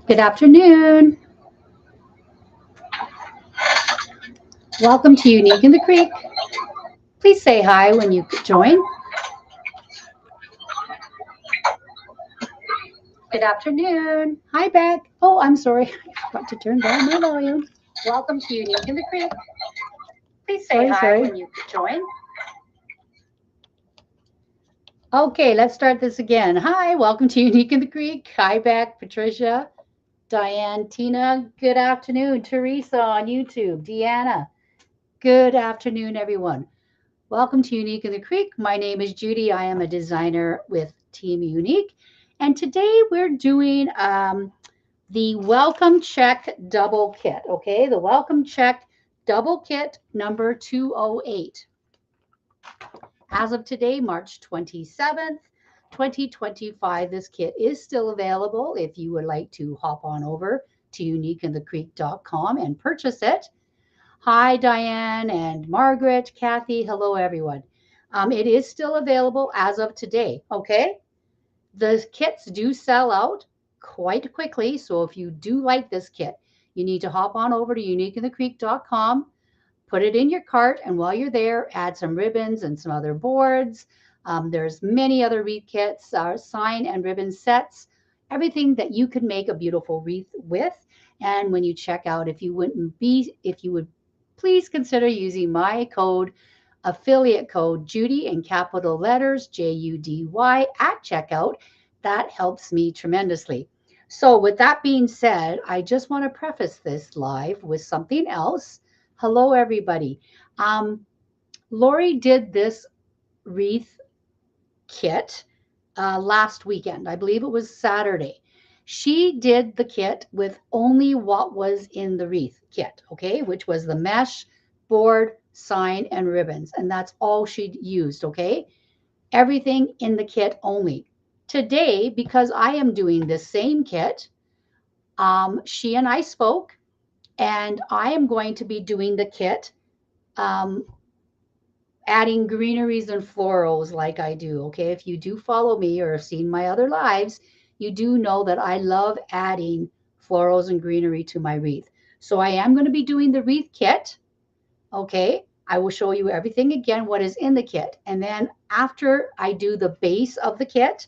Good afternoon. Welcome to Unique in the Creek. Please say hi when you join. Good afternoon. Hi, Beck. Oh, I'm sorry. I forgot to turn down my volume. Welcome to Unique in the Creek. Please say hi when you join. Okay, let's start this again. Hi, welcome to Unique in the Creek. Hi, Beck, Patricia, Diane, Tina. Good afternoon. Teresa on YouTube. Deanna. Good afternoon, everyone. Welcome to Unique in the Creek. My name is Judy. I am a designer with Team Unique. And today we're doing the Welcome Check Double Kit, okay? The Welcome Check Double Kit number 208. As of today, March 27th, 2025, this kit is still available if you would like to hop on over to uniqueinthecreek.com and purchase it. Hi, Diane and Margaret, Kathy. Hello, everyone. It is still available as of today, okay? The kits do sell out quite quickly, so if you do like this kit, you need to hop on over to uniqueinthecreek.com, put it in your cart, and while you're there, add some ribbons and some other boards. There's many other wreath kits, sign and ribbon sets, everything that you can make a beautiful wreath with. And when you check out, if you would please consider using my code, affiliate code Judy in capital letters, JUDY at checkout. That helps me tremendously. So with that being said, I just want to preface this live with something else. Hello, everybody. Lori did this wreath kit last weekend. I believe it was Saturday. She did the kit with only what was in the wreath kit, okay, which was the mesh, board, sign, and ribbons. And that's all she used, okay? Everything in the kit only. Today, because I am doing this same kit, she and I spoke, and I am going to be doing the kit, adding greeneries and florals like I do, okay? If you do follow me or have seen my other lives, you do know that I love adding florals and greenery to my wreath. So I am going to be doing the wreath kit, okay? I will show you everything again, what is in the kit. And then after I do the base of the kit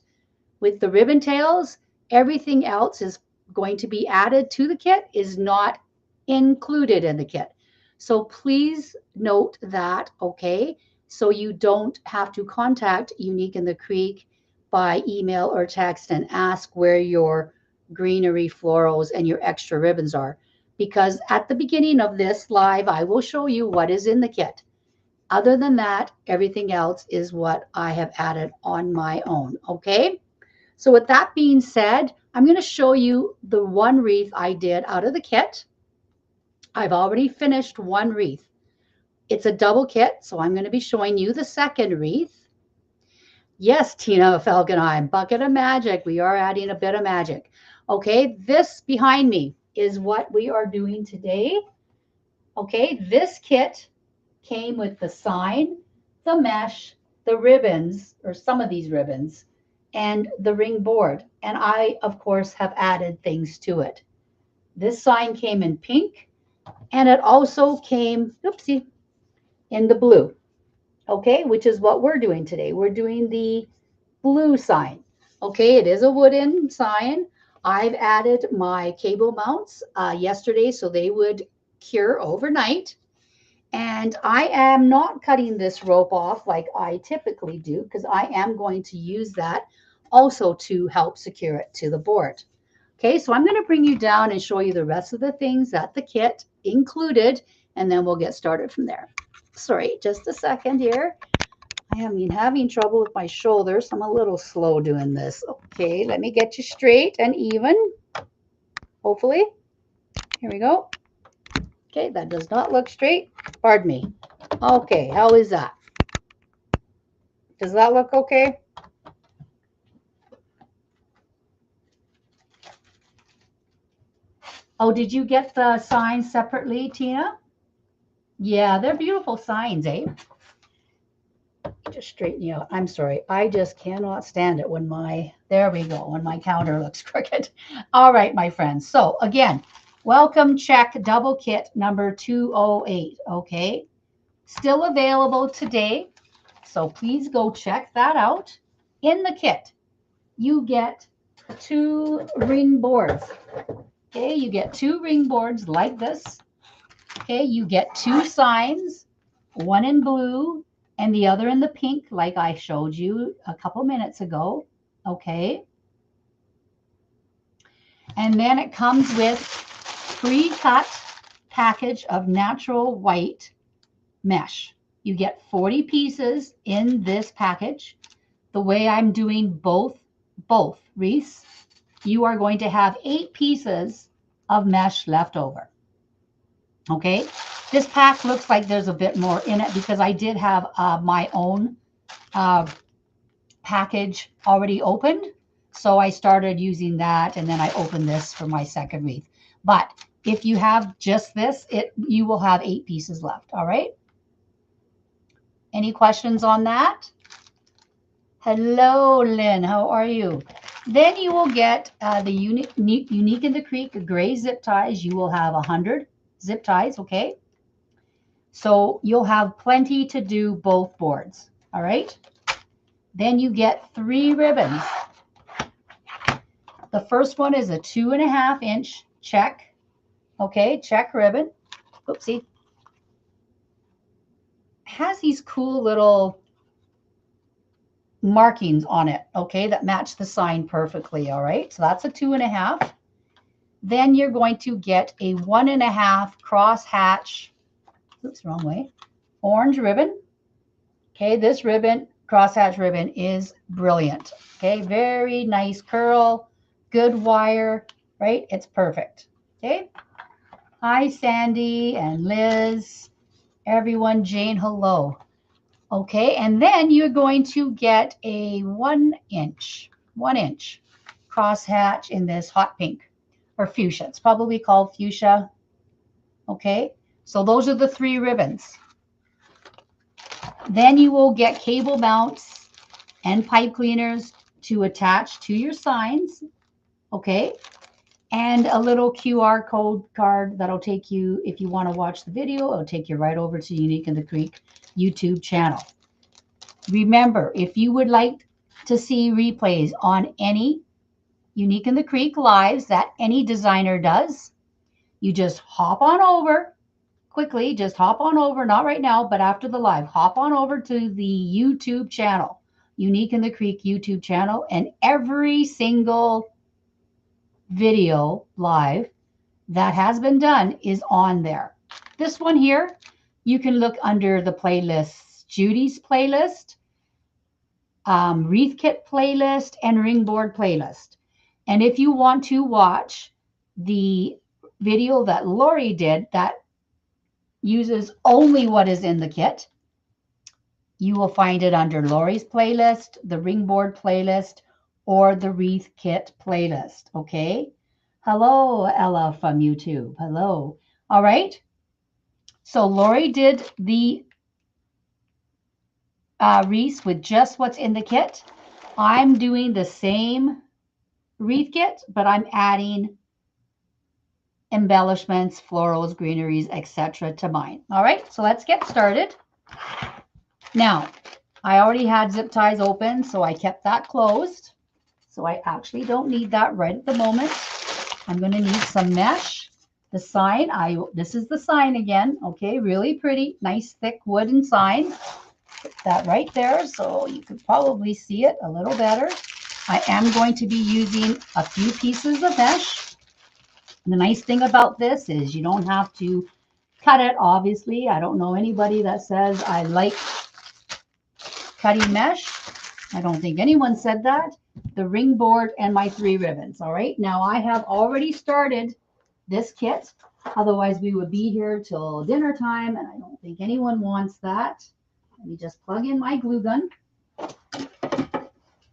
with the ribbon tails, everything else is going to be added to the kit, is not included in the kit. So please note that, okay? So you don't have to contact Unique in the Creek by email or text and ask where your greenery, florals, and your extra ribbons are. Because at the beginning of this live, I will show you what is in the kit. Other than that, everything else is what I have added on my own, okay? So with that being said, I'm going to show you the one wreath I did out of the kit. I've already finished one wreath. It's a double kit, so I'm going to be showing you the second wreath. Yes, Tina Falkenheim, bucket of magic. We are adding a bit of magic. Okay, this behind me is what we are doing today. Okay, this kit came with the sign, the mesh, the ribbons, or some of these ribbons, and the ring board. And I, of course, have added things to it. This sign came in pink, and it also came, oopsie, in the blue, okay, which is what we're doing today. We're doing the blue sign, okay? It is a wooden sign. I've added my cable mounts yesterday so they would cure overnight. And I am not cutting this rope off like I typically do because I am going to use that also to help secure it to the board. Okay, so I'm going to bring you down and show you the rest of the things that the kit included, and then we'll get started from there. Sorry, just a second here. I am having trouble with my shoulders. I'm a little slow doing this. Okay, let me get you straight and even, hopefully. Here we go. Okay, that does not look straight. Pardon me. Okay, how is that? Does that look okay? Oh, did you get the signs separately, Tina? Yeah, they're beautiful signs, eh? Just to straighten you out. I'm sorry. I just cannot stand it when there we go, when my counter looks crooked. All right, my friends. So again, welcome check double kit number 208. Okay. Still available today. So please go check that out. In the kit, you get 2 ring boards. Okay. You get 2 ring boards like this. Okay. You get 2 signs, one in blue and the other in the pink, like I showed you a couple minutes ago. Okay. And then it comes with pre-cut package of natural white mesh. You get 40 pieces in this package. The way I'm doing both wreaths, you are going to have 8 pieces of mesh left over. Okay. This pack looks like there's a bit more in it because I did have my own package already opened. So I started using that and then I opened this for my second wreath. But if you have just this, you will have 8 pieces left. All right. Any questions on that? Hello, Lynn. How are you? Then you will get the Unique in the Creek gray zip ties. You will have 100 zip ties. Okay. So you'll have plenty to do both boards. All right. Then you get 3 ribbons. The first one is a 2.5 inch check. Okay, check ribbon. Oopsie. Has these cool little markings on it, okay, that match the sign perfectly. All right, so that's a 2.5. Then you're going to get a 1.5 cross hatch, oops, wrong way, orange ribbon. Okay, this ribbon, crosshatch ribbon, is brilliant. Okay, very nice curl, good wire, right? It's perfect. Okay. Hi, Sandy and Liz, everyone, Jane, hello. Okay, and then you're going to get a 1 inch crosshatch in this hot pink or fuchsia. It's probably called fuchsia. Okay, so those are the 3 ribbons. Then you will get cable mounts and pipe cleaners to attach to your signs. Okay, and a little QR code card that'll take you, if you want to watch the video, it'll take you right over to Unique in the Creek YouTube channel. Remember, if you would like to see replays on any Unique in the Creek lives that any designer does, you just hop on over quickly, just hop on over, not right now, but after the live, hop on over to the YouTube channel, Unique in the Creek YouTube channel, and every single video live that has been done is on there. This one here, you can look under the playlists, Judy's playlist, Wreath Kit playlist, and Ring Board playlist. And if you want to watch the video that Lori did that uses only what is in the kit, you will find it under Lori's playlist, the Ring Board playlist, or the Wreath Kit playlist. Okay. Hello, Ella from YouTube. Hello. All right. So Lori did the wreaths with just what's in the kit. I'm doing the same wreath kit, but I'm adding embellishments, florals, greeneries, etc. to mine. All right, so let's get started. Now, I already had zip ties open, so I kept that closed. So I actually don't need that right at the moment. I'm going to need some mesh. The sign, this is the sign again. Okay, really pretty, nice thick wooden sign. Put that right there so you could probably see it a little better. I am going to be using a few pieces of mesh. The nice thing about this is you don't have to cut it, obviously. I don't know anybody that says I like cutting mesh. I don't think anyone said that. The ring board and my 3 ribbons. All right, now I have already started this kit. Otherwise, we would be here till dinner time, and I don't think anyone wants that. Let me just plug in my glue gun.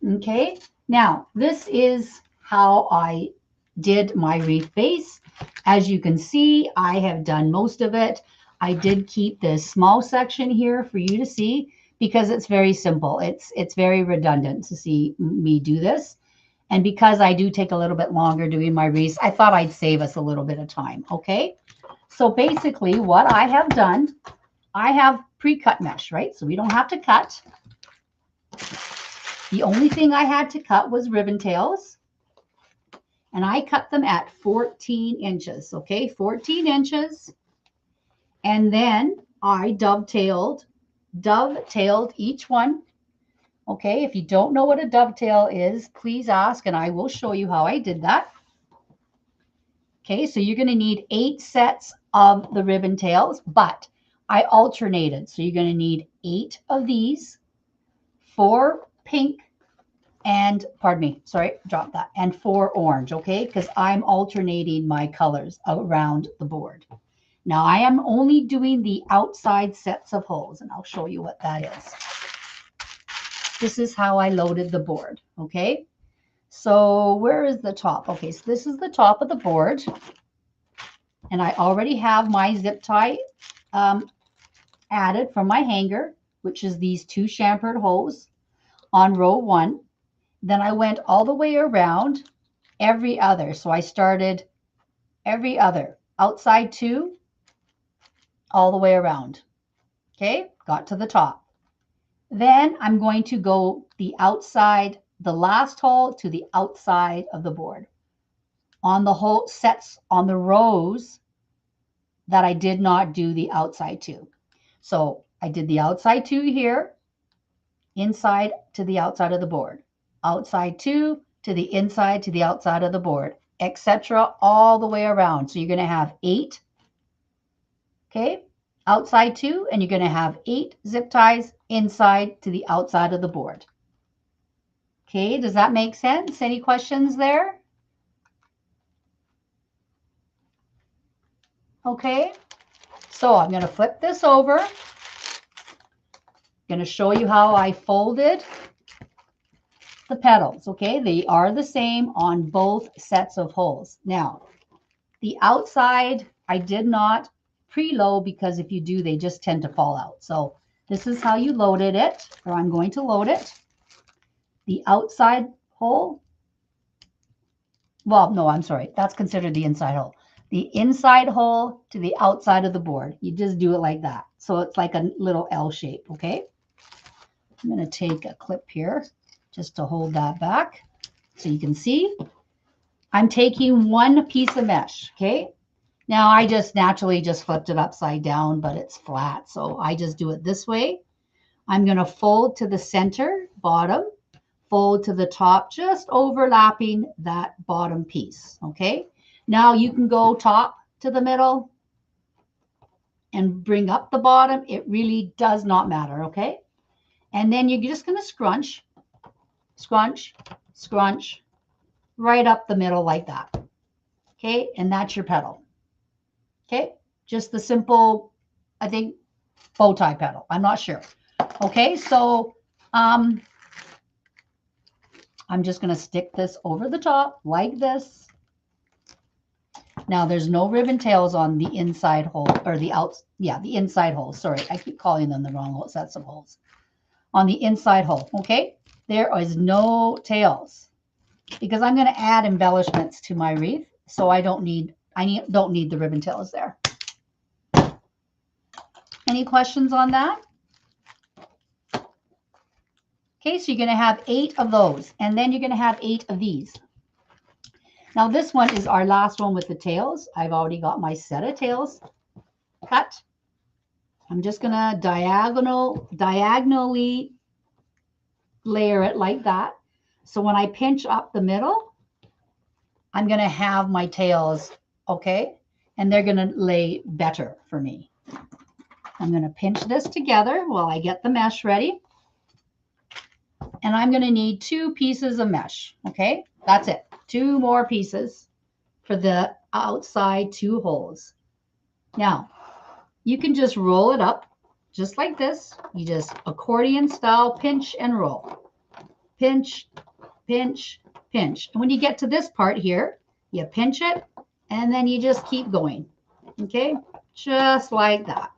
Okay, now this is how I did my wreath base. As you can see, I have done most of it. I did keep this small section here for you to see because it's very simple. It's very redundant to see me do this. And because I do take a little bit longer doing my wreaths, I thought I'd save us a little bit of time, okay? So basically what I have done, I have pre-cut mesh, right? So we don't have to cut. The only thing I had to cut was ribbon tails. And I cut them at 14 inches, okay? 14 inches. And then I dovetailed each one. Okay, if you don't know what a dovetail is, please ask and I will show you how I did that. Okay, so you're going to need 8 sets of the ribbon tails, but I alternated. So you're going to need 8 of these, 4 pink, and pardon me, sorry, drop that, and 4 orange, okay, because I'm alternating my colors around the board. Now I am only doing the outside sets of holes, and I'll show you what that is. This is how I loaded the board, okay? So where is the top? Okay, so this is the top of the board. And I already have my zip tie added from my hanger, which is these 2 chamfered holes on row 1. Then I went all the way around every other. So I started every other, outside 2, all the way around. Okay, got to the top. Then I'm going to go the outside, the last hole to the outside of the board. On the whole sets, on the rows that I did not do the outside 2. So I did the outside 2 here, inside to the outside of the board, outside 2 to the inside to the outside of the board, etc. all the way around. So you're going to have 8, okay, outside 2, and you're going to have 8 zip ties inside to the outside of the board. Okay, does that make sense? Any questions there? Okay, so I'm going to flip this over. I'm going to show you how I folded the petals. Okay, they are the same on both sets of holes. Now, the outside I did not preload because if you do, they just tend to fall out. So this is how you loaded it, or I'm going to load it. The outside hole, well, no, I'm sorry, that's considered the inside hole. The inside hole to the outside of the board. You just do it like that. So it's like a little L shape, okay? I'm going to take a clip here just to hold that back so you can see. I'm taking 1 piece of mesh, okay? Now I just naturally just flipped it upside down, but it's flat. So I just do it this way. I'm going to fold to the center, bottom, fold to the top, just overlapping that bottom piece, okay? Now you can go top to the middle and bring up the bottom. It really does not matter, okay? And then you're just going to scrunch, scrunch, scrunch right up the middle like that, okay? And that's your petal, okay? Just the simple, I think, bow tie petal. I'm not sure. Okay, so I'm just going to stick this over the top like this. Now there's no ribbon tails on the inside hole, or the the inside hole. Sorry, I keep calling them the wrong sets of holes. On the inside hole, okay? There is no tails because I'm going to add embellishments to my wreath, so I don't need the ribbon tails there. Any questions on that? Okay, so you're going to have 8 of those, and then you're going to have 8 of these. Now this one is our last one with the tails. I've already got my set of tails cut. I'm just going to diagonally layer it like that. So when I pinch up the middle, I'm going to have my tails, okay? And they're going to lay better for me. I'm going to pinch this together while I get the mesh ready. And I'm going to need 2 pieces of mesh, okay? That's it. 2 more pieces for the outside 2 holes. Now, you can just roll it up just like this. You just accordion style pinch and roll. Pinch, pinch, pinch. And when you get to this part here, you pinch it and then you just keep going. Okay? Just like that.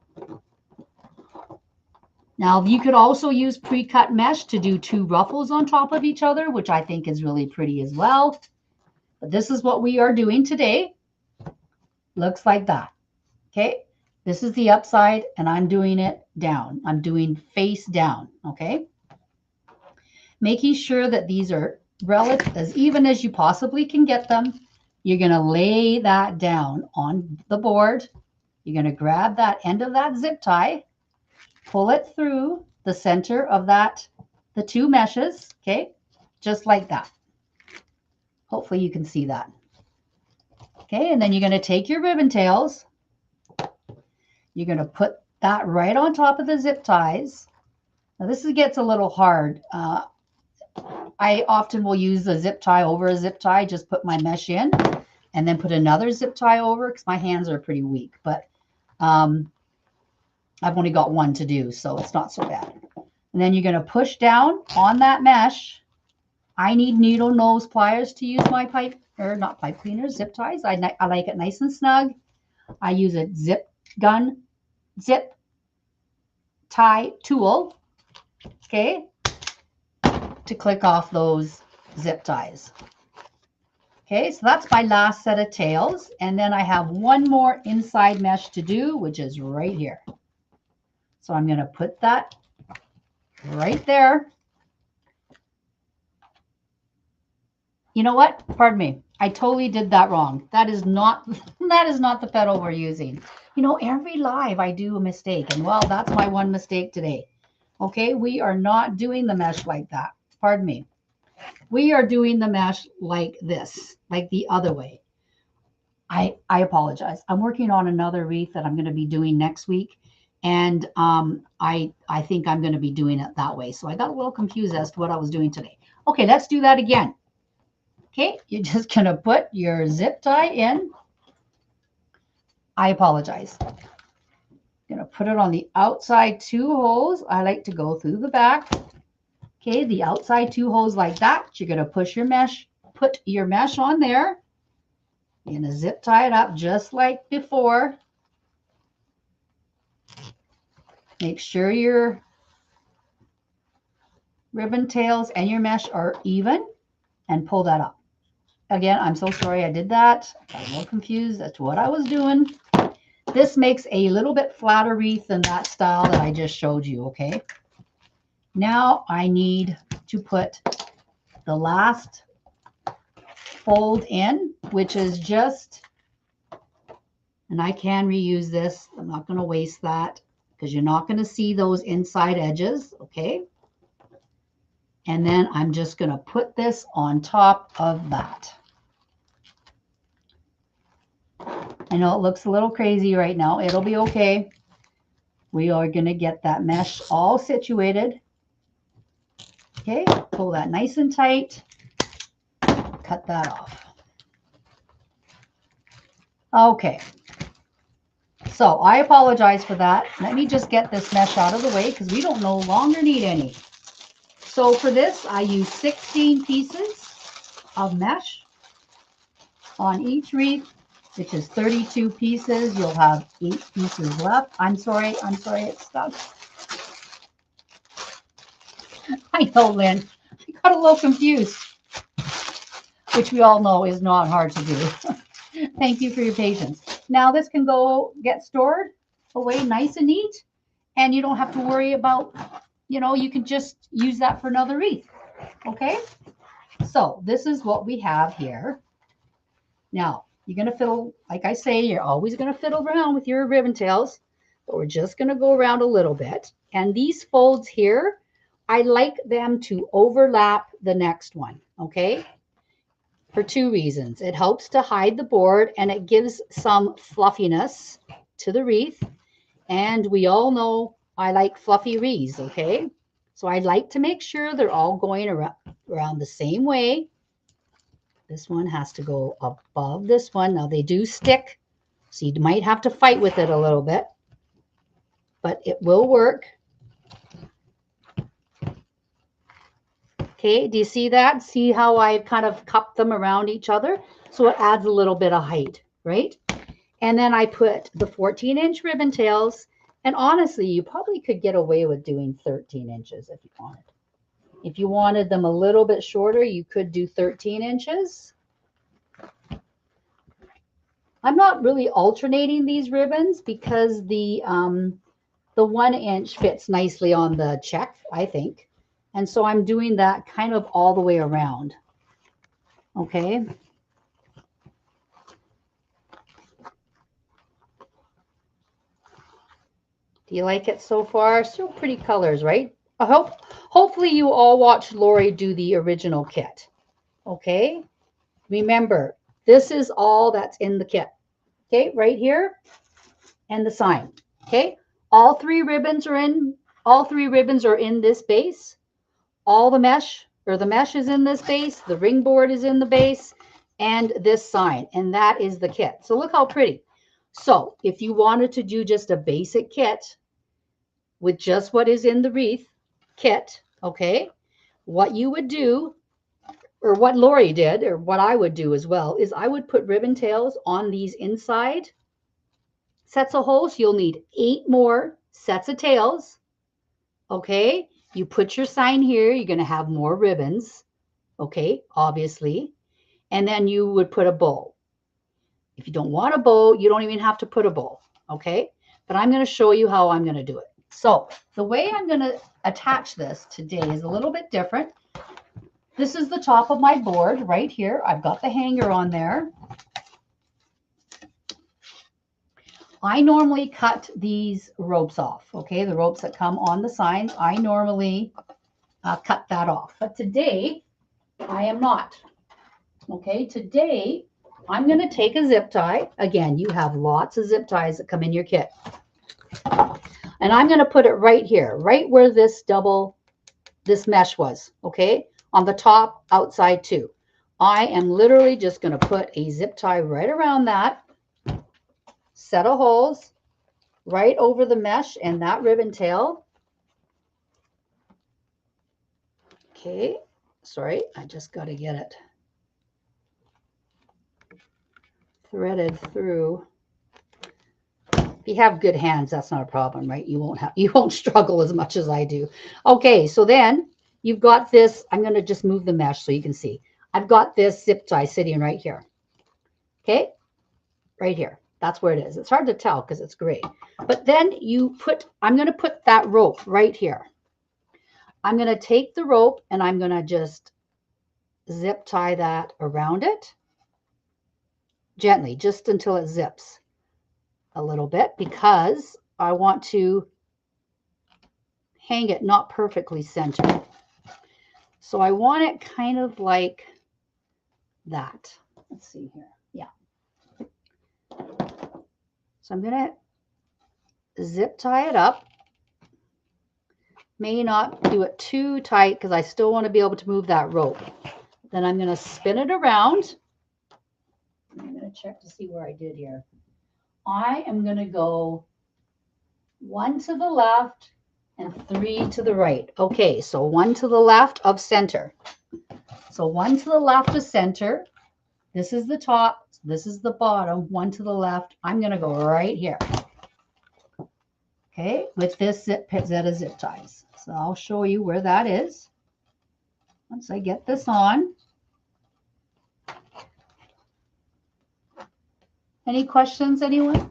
Now, you could also use pre-cut mesh to do 2 ruffles on top of each other, which I think is really pretty as well. But this is what we are doing today. Looks like that. Okay. This is the upside, and I'm doing it down. I'm doing face down. Okay. Making sure that these are relative as even as you possibly can get them. You're going to lay that down on the board. You're going to grab that end of that zip tie, pull it through the center of that, the 2 meshes, okay, just like that. Hopefully you can see that. Okay, and then you're going to take your ribbon tails. You're going to put that right on top of the zip ties. Now this gets a little hard. I often will use a zip tie over a zip tie, just put my mesh in and then put another zip tie over because my hands are pretty weak. But I've only got one to do, so it's not so bad. And then you're going to push down on that mesh. I need needle nose pliers to use my pipe, or not pipe cleaners, zip ties. I like it nice and snug. I use a zip tie tool, okay, to click off those zip ties. Okay, so that's my last set of tails. And then I have one more inside mesh to do, which is right here. So I'm going to put that right there. You know what? Pardon me. I totally did that wrong. That is not the petal we're using. You know, every live I do a mistake, and well, that's my one mistake today. Okay, we are not doing the mesh like that. Pardon me. We are doing the mesh like this, like the other way. I apologize. I'm working on another wreath that I'm going to be doing next week. And I think I'm going to be doing it that way. So I got a little confused as to what I was doing today. Okay, let's do that again. Okay, you're just going to put your zip tie in. I apologize. I'm going to put it on the outside 2 holes. I like to go through the back. Okay, the outside 2 holes like that. You're going to push your mesh, put your mesh on there. You're going to zip tie it up just like before. Make sure your ribbon tails and your mesh are even and pull that up. Again, I'm so sorry I did that. I got a little confused as to what I was doing. This makes a little bit flatter wreath than that style that I just showed you, okay? Now I need to put the last fold in, which is just, and I can reuse this. I'm not going to waste that because you're not going to see those inside edges, okay? And then I'm just going to put this on top of that. I know it looks a little crazy right now. It'll be okay. We are going to get that mesh all situated. Okay, pull that nice and tight. Cut that off. Okay. So I apologize for that. Let me just get this mesh out of the way because we don't no longer need any. So for this, I use 16 pieces of mesh on each wreath, which is 32 pieces. You'll have 8 pieces left. I'm sorry, it's stuck. I know, Lynn. I got a little confused, which we all know is not hard to do. Thank you for your patience. Now this can go get stored away nice and neat, and you don't have to worry about, you know, you can just use that for another wreath. Okay, so this is what we have here. Now you're going to fiddle, like I say, you're always going to fiddle around with your ribbon tails, but we're just going to go around a little bit. And these folds here, I like them to overlap the next one, okay? For 2 reasons. It helps to hide the board and it gives some fluffiness to the wreath. And we all know I like fluffy wreaths, okay? So I'd like to make sure they're all going around the same way. This one has to go above this one. Now they do stick, so you might have to fight with it a little bit, but it will work. Okay, do you see that? See how I've kind of cupped them around each other? So it adds a little bit of height, right? And then I put the 14-inch ribbon tails And honestly, you probably could get away with doing 13 inches if you wanted. If you wanted them a little bit shorter, you could do 13 inches. I'm not really alternating these ribbons because the 1 inch fits nicely on the check, I think. And so I'm doing that kind of all the way around. Okay. Do you like it so far? Still pretty colors, right? Hopefully you all watched Lori do the original kit. Okay. Remember, this is all that's in the kit. Okay, right here, and the sign. Okay, all three ribbons are in this base. All the mesh is in this base, the ring board is in the base, and this sign, and that is the kit. So look how pretty. So if you wanted to do just a basic kit with just what is in the wreath kit, okay, what you would do, or what Lori did, or what I would do as well, is I would put ribbon tails on these inside sets of holes. You'll need 8 more sets of tails. Okay, you put your sign here, you're going to have more ribbons. Okay, obviously. And then you would put a bow. If you don't want a bow, you don't even have to put a bow. Okay, but I'm going to show you how I'm going to do it. So the way I'm going to attach this today is a little bit different. This is the top of my board right here. I've got the hanger on there. I normally cut these ropes off, okay? The ropes that come on the signs, I normally cut that off. But today, I am not, okay? Today, I'm going to take a zip tie. Again, you have lots of zip ties that come in your kit. And I'm going to put it right here, right where this mesh was, okay? On the top, outside too. I am literally just going to put a zip tie right around that set of holes right over the mesh and that ribbon tail. Okay, sorry, I just got to get it threaded through. If you have good hands, that's not a problem, right? You won't struggle as much as I do. Okay, so then you've got this. I'm going to just move the mesh so you can see. I've got this zip tie sitting right here. Okay, right here. That's where it is. It's hard to tell because it's gray. But then I'm going to put that rope right here. I'm going to take the rope and I'm going to just zip tie that around it gently, just until it zips a little bit, because I want to hang it not perfectly centered. So I want it kind of like that. Let's see here. Yeah. So I'm going to zip tie it up. May not do it too tight because I still want to be able to move that rope. Then I'm going to spin it around. I'm going to check to see where I did here. I am going to go 1 to the left and 3 to the right. Okay, so 1 to the left of center. So 1 to the left of center. This is the top. This is the bottom. 1 to the left. I'm going to go right here. Okay, with this set of zip ties. So I'll show you where that is once I get this on. Any questions, anyone?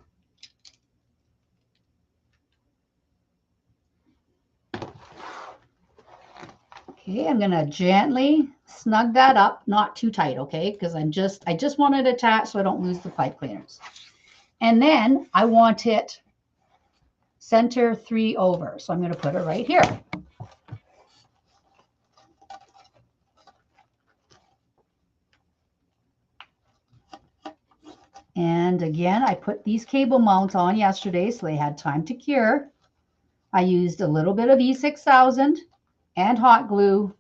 Okay, I'm going to gently snug that up, not too tight, okay? Because I just want it attached so I don't lose the pipe cleaners. And then I want it center 3 over. So I'm going to put it right here. And again, I put these cable mounts on yesterday so they had time to cure. I used a little bit of E6000 and hot glue.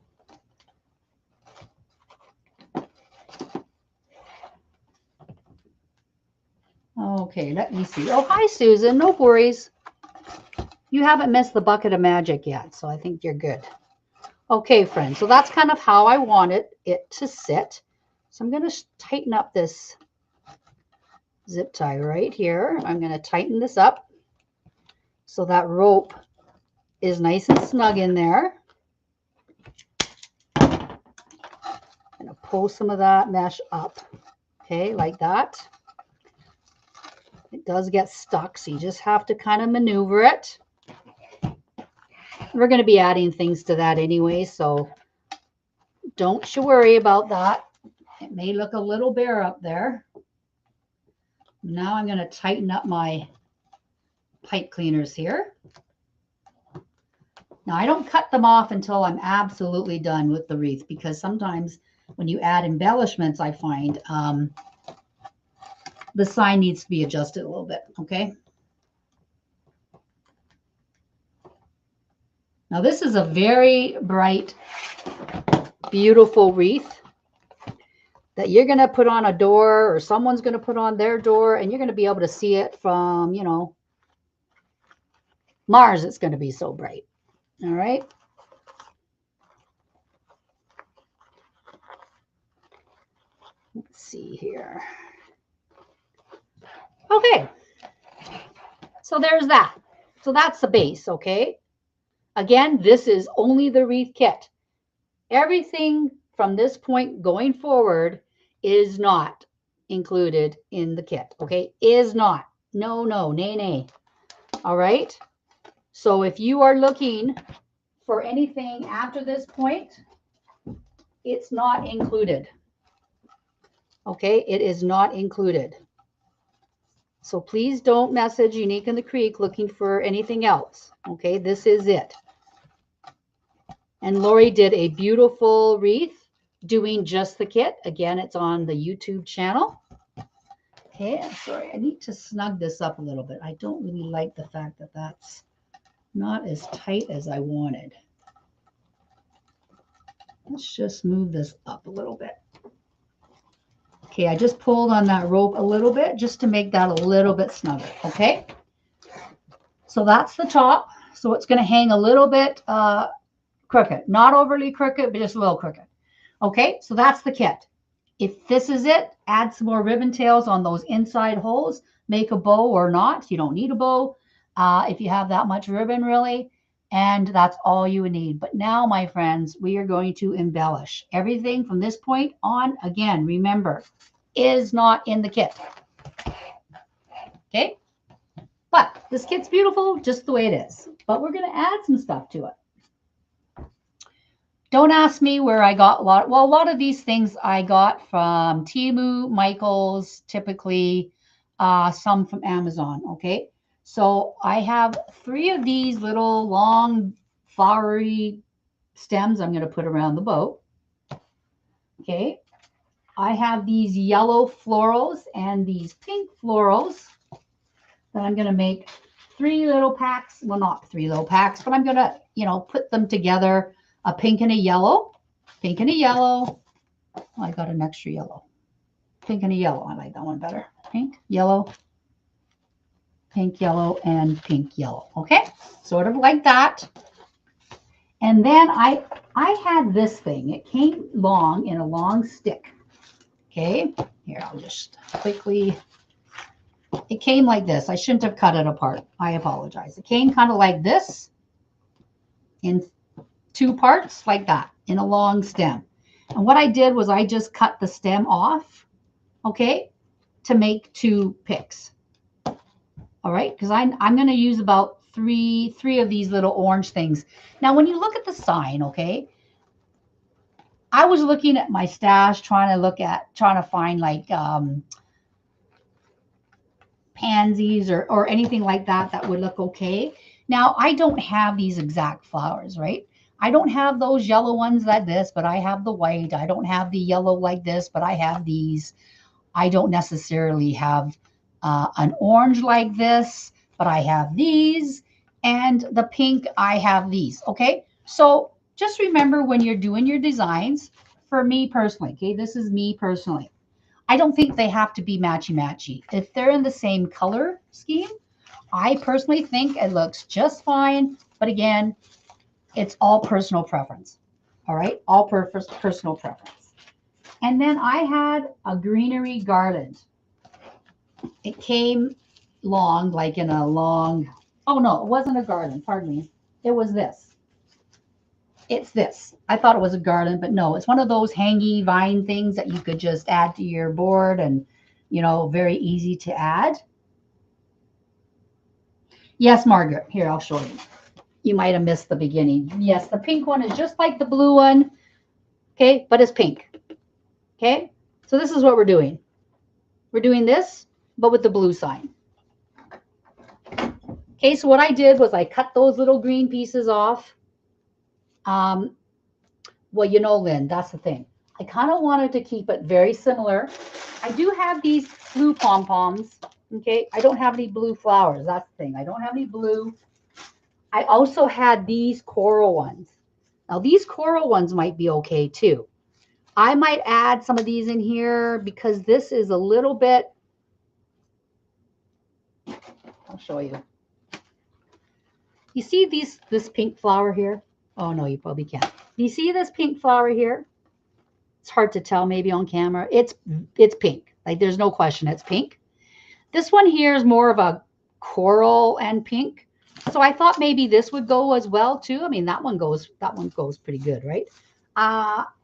Okay, let me see. Oh, hi, Susan. No worries. You haven't missed the bucket of magic yet, so I think you're good. Okay, friends, so that's kind of how I wanted it to sit. So I'm going to tighten up this zip tie right here. I'm going to tighten this up so that rope is nice and snug in there. I'm going to pull some of that mesh up, okay, like that. It does get stuck, so you just have to kind of maneuver it. We're going to be adding things to that anyway, so don't you worry about that. It may look a little bare up there. Now I'm going to tighten up my pipe cleaners here. Now I don't cut them off until I'm absolutely done with the wreath, because sometimes when you add embellishments, I find the sign needs to be adjusted a little bit, okay? Now this is a very bright, beautiful wreath that you're going to put on a door, or someone's going to put on their door, and you're going to be able to see it from, you know, Mars. It's going to be so bright. All right. Let's see here. Okay. So there's that. So that's the base, okay? Again, this is only the wreath kit. Everything from this point going forward is not included in the kit, okay? Is not. No, no, nay, nay. All right? So if you are looking for anything after this point, it's not included. Okay? It is not included. So please don't message Unique in the Creek looking for anything else. Okay? This is it. And Lori did a beautiful wreath doing just the kit. Again, it's on the YouTube channel. Okay, I'm sorry. I need to snug this up a little bit. I don't really like the fact that that's not as tight as I wanted. Let's just move this up a little bit. Okay, I just pulled on that rope a little bit just to make that a little bit snugger, okay? So that's the top. So it's going to hang a little bit crooked. Not overly crooked, but just a little crooked. Okay, so that's the kit. If this is it, add some more ribbon tails on those inside holes. Make a bow or not. You don't need a bow if you have that much ribbon, really. And that's all you would need. But now, my friends, we are going to embellish. Everything from this point on, again, remember, is not in the kit. Okay? But this kit's beautiful just the way it is. But we're going to add some stuff to it. Don't ask me where I got a lot of these things I got from Temu, Michaels, typically some from Amazon, okay? So I have 3 of these little long flowery stems I'm going to put around the boat, okay? I have these yellow florals and these pink florals that I'm going to make 3 little packs. Well, not 3 little packs, but I'm going to, you know, put them together. A pink and a yellow, pink and a yellow. Oh, I got an extra yellow. Pink and a yellow. I like that one better. Pink, yellow, and pink, yellow. Okay, sort of like that. And then I had this thing. It came long in a long stick. Okay, here I'll just quickly. It came like this. I shouldn't have cut it apart. I apologize. It came kind of like this in 2 parts like that in a long stem. And what I did was I just cut the stem off, okay, to make 2 picks. All right, because I'm going to use about three of these little orange things. Now, when you look at the sign, okay, I was looking at my stash trying to find like pansies or anything like that would look okay. Now, I don't have these exact flowers, right? I don't have those yellow ones like this, but I have the white. I don't have the yellow like this, but I have these. I don't necessarily have an orange like this, but I have these. And the pink, I have these, okay? So just remember when you're doing your designs, for me personally, okay, this is me personally, I don't think they have to be matchy-matchy. If they're in the same color scheme, I personally think it looks just fine. But again, it's all personal preference. All right, all personal preference. And then I had a greenery garland. It came long, like in a long, Oh no, it wasn't a garland, pardon me. It was this. It's this. I thought it was a garland, but no, it's one of those hangy vine things that you could just add to your board and, you know, very easy to add. Yes, Margaret, here, I'll show you. You might have missed the beginning. Yes, the pink one is just like the blue one, okay, but it's pink, okay? So this is what we're doing. We're doing this, but with the blue sign. Okay, so what I did was I cut those little green pieces off. Well, you know, Lynn, that's the thing. I kind of wanted to keep it very similar. I do have these blue pom-poms, okay? I don't have any blue flowers. That's the thing. I don't have any blue. I also had these coral ones. Now, these coral ones might be okay, too. I might add some of these in here because this is a little bit, I'll show you. You see this pink flower here? Oh, no, you probably can't. Do you see this pink flower here? It's hard to tell maybe on camera. It's pink. Like, there's no question it's pink. This one here is more of a coral and pink. So I thought maybe this would go as well too. I mean, that one goes pretty good, right?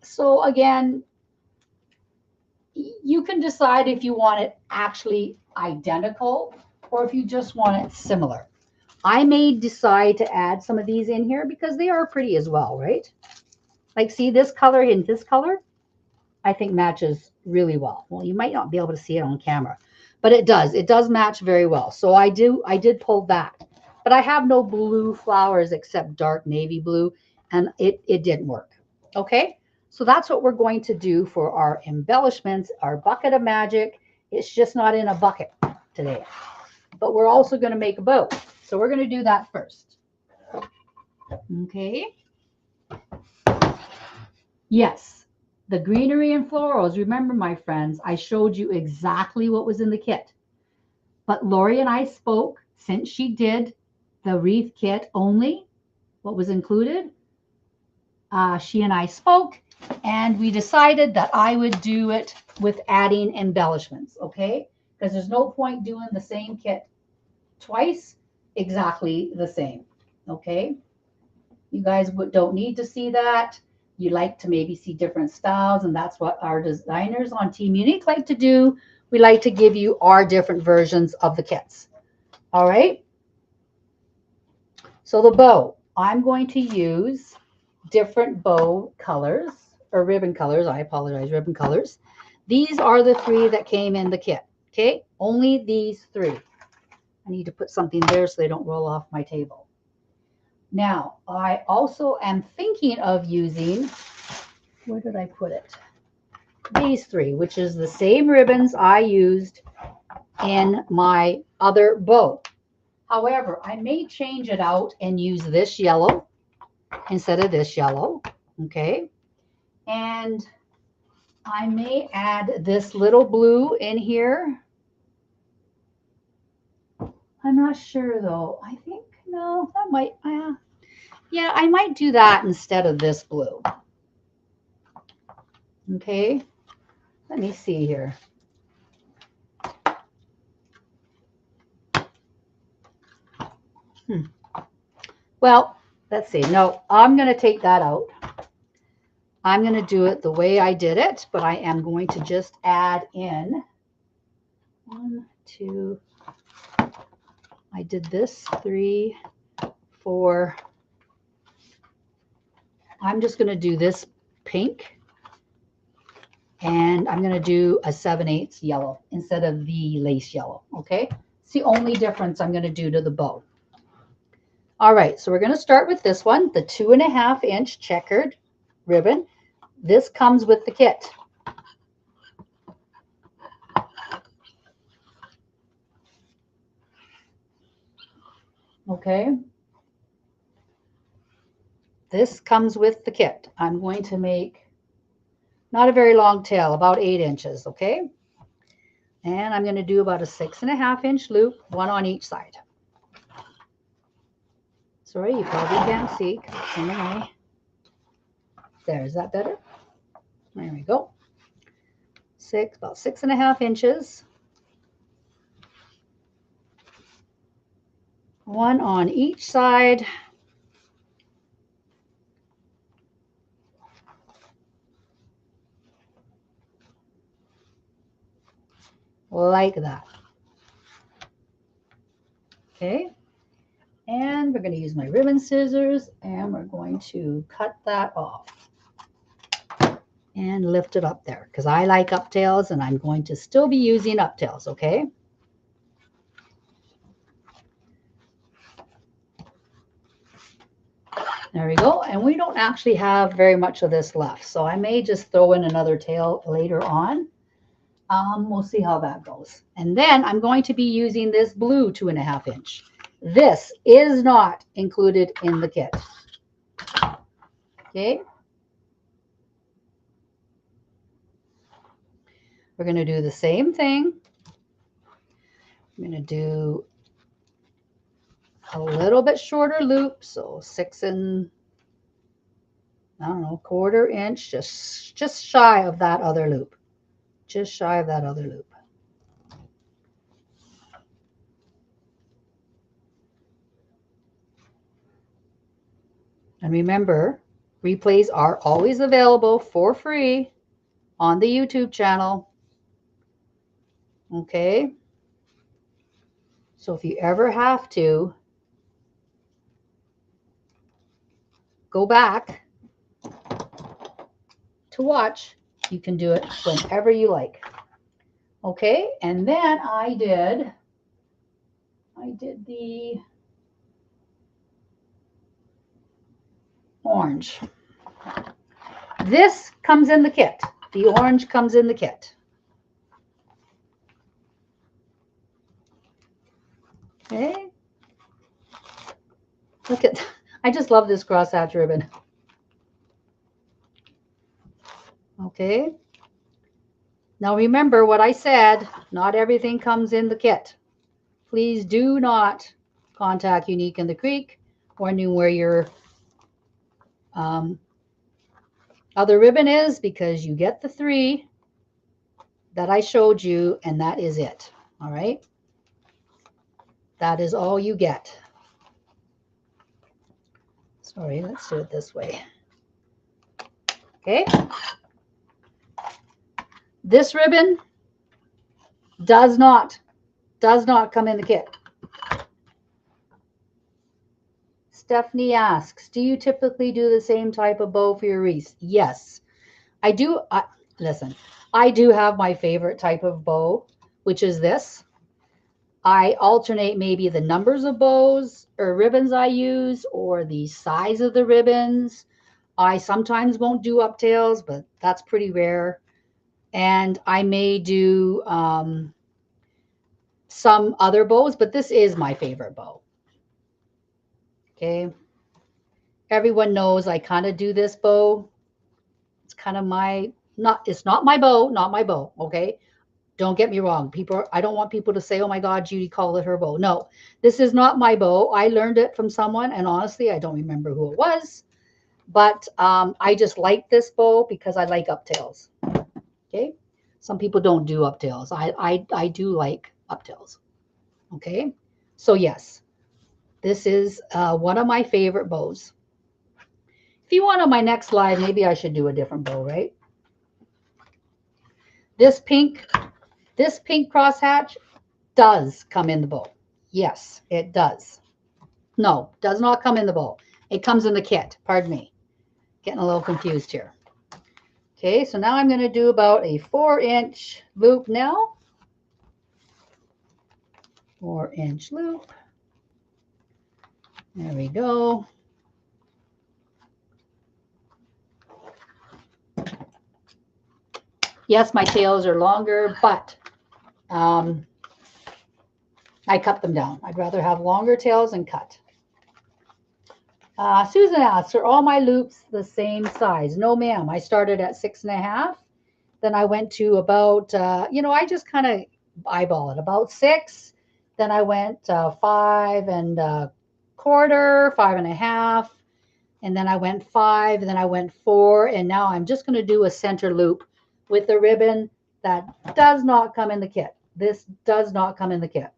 So again, you can decide if you want it actually identical or if you just want it similar. I may decide to add some of these in here because they are pretty as well, right? Like, see this color and this color, I think matches really well. Well, you might not be able to see it on camera, but it does match very well. So I did pull that, but I have no blue flowers except dark navy blue, and it didn't work. Okay, so that's what we're going to do for our embellishments, our bucket of magic. It's just not in a bucket today, but we're also going to make a bow. So we're going to do that first. Okay. Yes, the greenery and florals. Remember, my friends, I showed you exactly what was in the kit. But Lori and I spoke, since she did the wreath kit only, what was included, she and I spoke, and we decided that I would do it with adding embellishments, okay? Because there's no point doing the same kit twice exactly the same, okay? You guys don't need to see that. You like to maybe see different styles, and that's what our designers on Team Unique like to do. We like to give you our different versions of the kits. All right. So the bow, I'm going to use different bow colors or ribbon colors. I apologize, ribbon colors. These are the three that came in the kit. Okay, only these three. I need to put something there so they don't roll off my table. Now, I also am thinking of using, where did I put it? These three, which is the same ribbons I used in my other bow. However, I may change it out and use this yellow instead of this yellow, okay? And I may add this little blue in here. I'm not sure though. I think, no, that might, yeah, I might do that instead of this blue. Okay, let me see here. Well, let's see. No, I'm going to take that out. I'm going to do it the way I did it, but I am going to just add in 1, 2, I did this 3, 4. I'm just going to do this pink, and I'm going to do a 7/8 yellow instead of the lace yellow. Okay, it's the only difference I'm going to do to the bow. All right, so we're going to start with this one, the 2.5 inch checkered ribbon. This comes with the kit. Okay, this comes with the kit. I'm going to make not a very long tail, about 8 inches, okay? And I'm going to do about a 6.5 inch loop, one on each side. Sorry, you probably can't see because it's in the way. There, is that better? There we go. About 6.5 inches. One on each side. Like that. Okay. And we're going to use my ribbon scissors and we're going to cut that off and lift it up there because I like uptails and I'm going to still be using uptails, okay? There we go. And we don't actually have very much of this left, so I may just throw in another tail later on. We'll see how that goes. And then I'm going to be using this blue 2.5 inch. This is not included in the kit. Okay. We're going to do the same thing. I'm going to do a little bit shorter loop, so 6 and I don't know, 1/4 inch, just shy of that other loop. Just shy of that other loop. And remember, replays are always available for free on the YouTube channel. Okay? So if you ever have to go back to watch, you can do it whenever you like. Okay? And then I did the orange. This comes in the kit. The orange comes in the kit. Okay. Look at, I just love this crosshatch ribbon. Okay. Now remember what I said, not everything comes in the kit. Please do not contact Unique in the Creek wondering where your other ribbon is, because you get the 3 that I showed you and that is it. All right. That is all you get. Sorry, let's do it this way. Okay. This ribbon does not come in the kit. Stephanie asks, do you typically do the same type of bow for your wreaths? Yes, I do. Listen, I do have my favorite type of bow, which is this. I alternate maybe the numbers of bows or ribbons I use or the size of the ribbons. I sometimes won't do uptails, but that's pretty rare. And I may do some other bows, but this is my favorite bow. Okay. Everyone knows I kind of do this bow. It's kind of my, it's not my bow, okay? Don't get me wrong. I don't want people to say, oh my God, Judy called it her bow. No, this is not my bow. I learned it from someone, and honestly, I don't remember who it was. But I just like this bow because I like uptails. Okay. Some people don't do uptails. I do like uptails. Okay. So yes, this is one of my favorite bows. If you want on my next slide, maybe I should do a different bow, right? This pink crosshatch does come in the bow. Yes, it does. No, does not come in the bow. It comes in the kit. Pardon me. Getting a little confused here. Okay, so now I'm going to do about a 4-inch loop now. 4-inch loop. There we go. Yes, my tails are longer, but I cut them down. I'd rather have longer tails and cut. Susan asks, are all my loops the same size? No, ma'am. I started at 6.5. Then I went to about, I just kind of eyeball it, about 6. Then I went 5 and 1/4, 5.5. And then I went 5, and then I went 4. And now I'm just going to do a center loop with the ribbon that does not come in the kit. This does not come in the kit.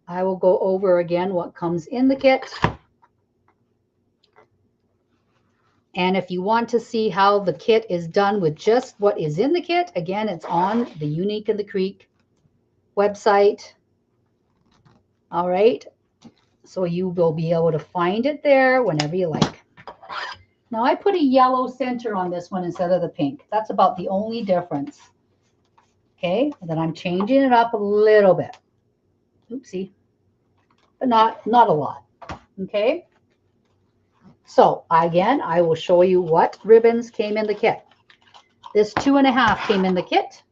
I will go over again what comes in the kit. And if you want to see how the kit is done with just what is in the kit, again, it's on the Unique in the Creek website. All right. So you will be able to find it there whenever you like. Now I put a yellow center on this one instead of the pink. That's about the only difference. Okay. And then I'm changing it up a little bit. Oopsie. But not a lot. Okay. So again, I will show you what ribbons came in the kit. This 2.5 came in the kit.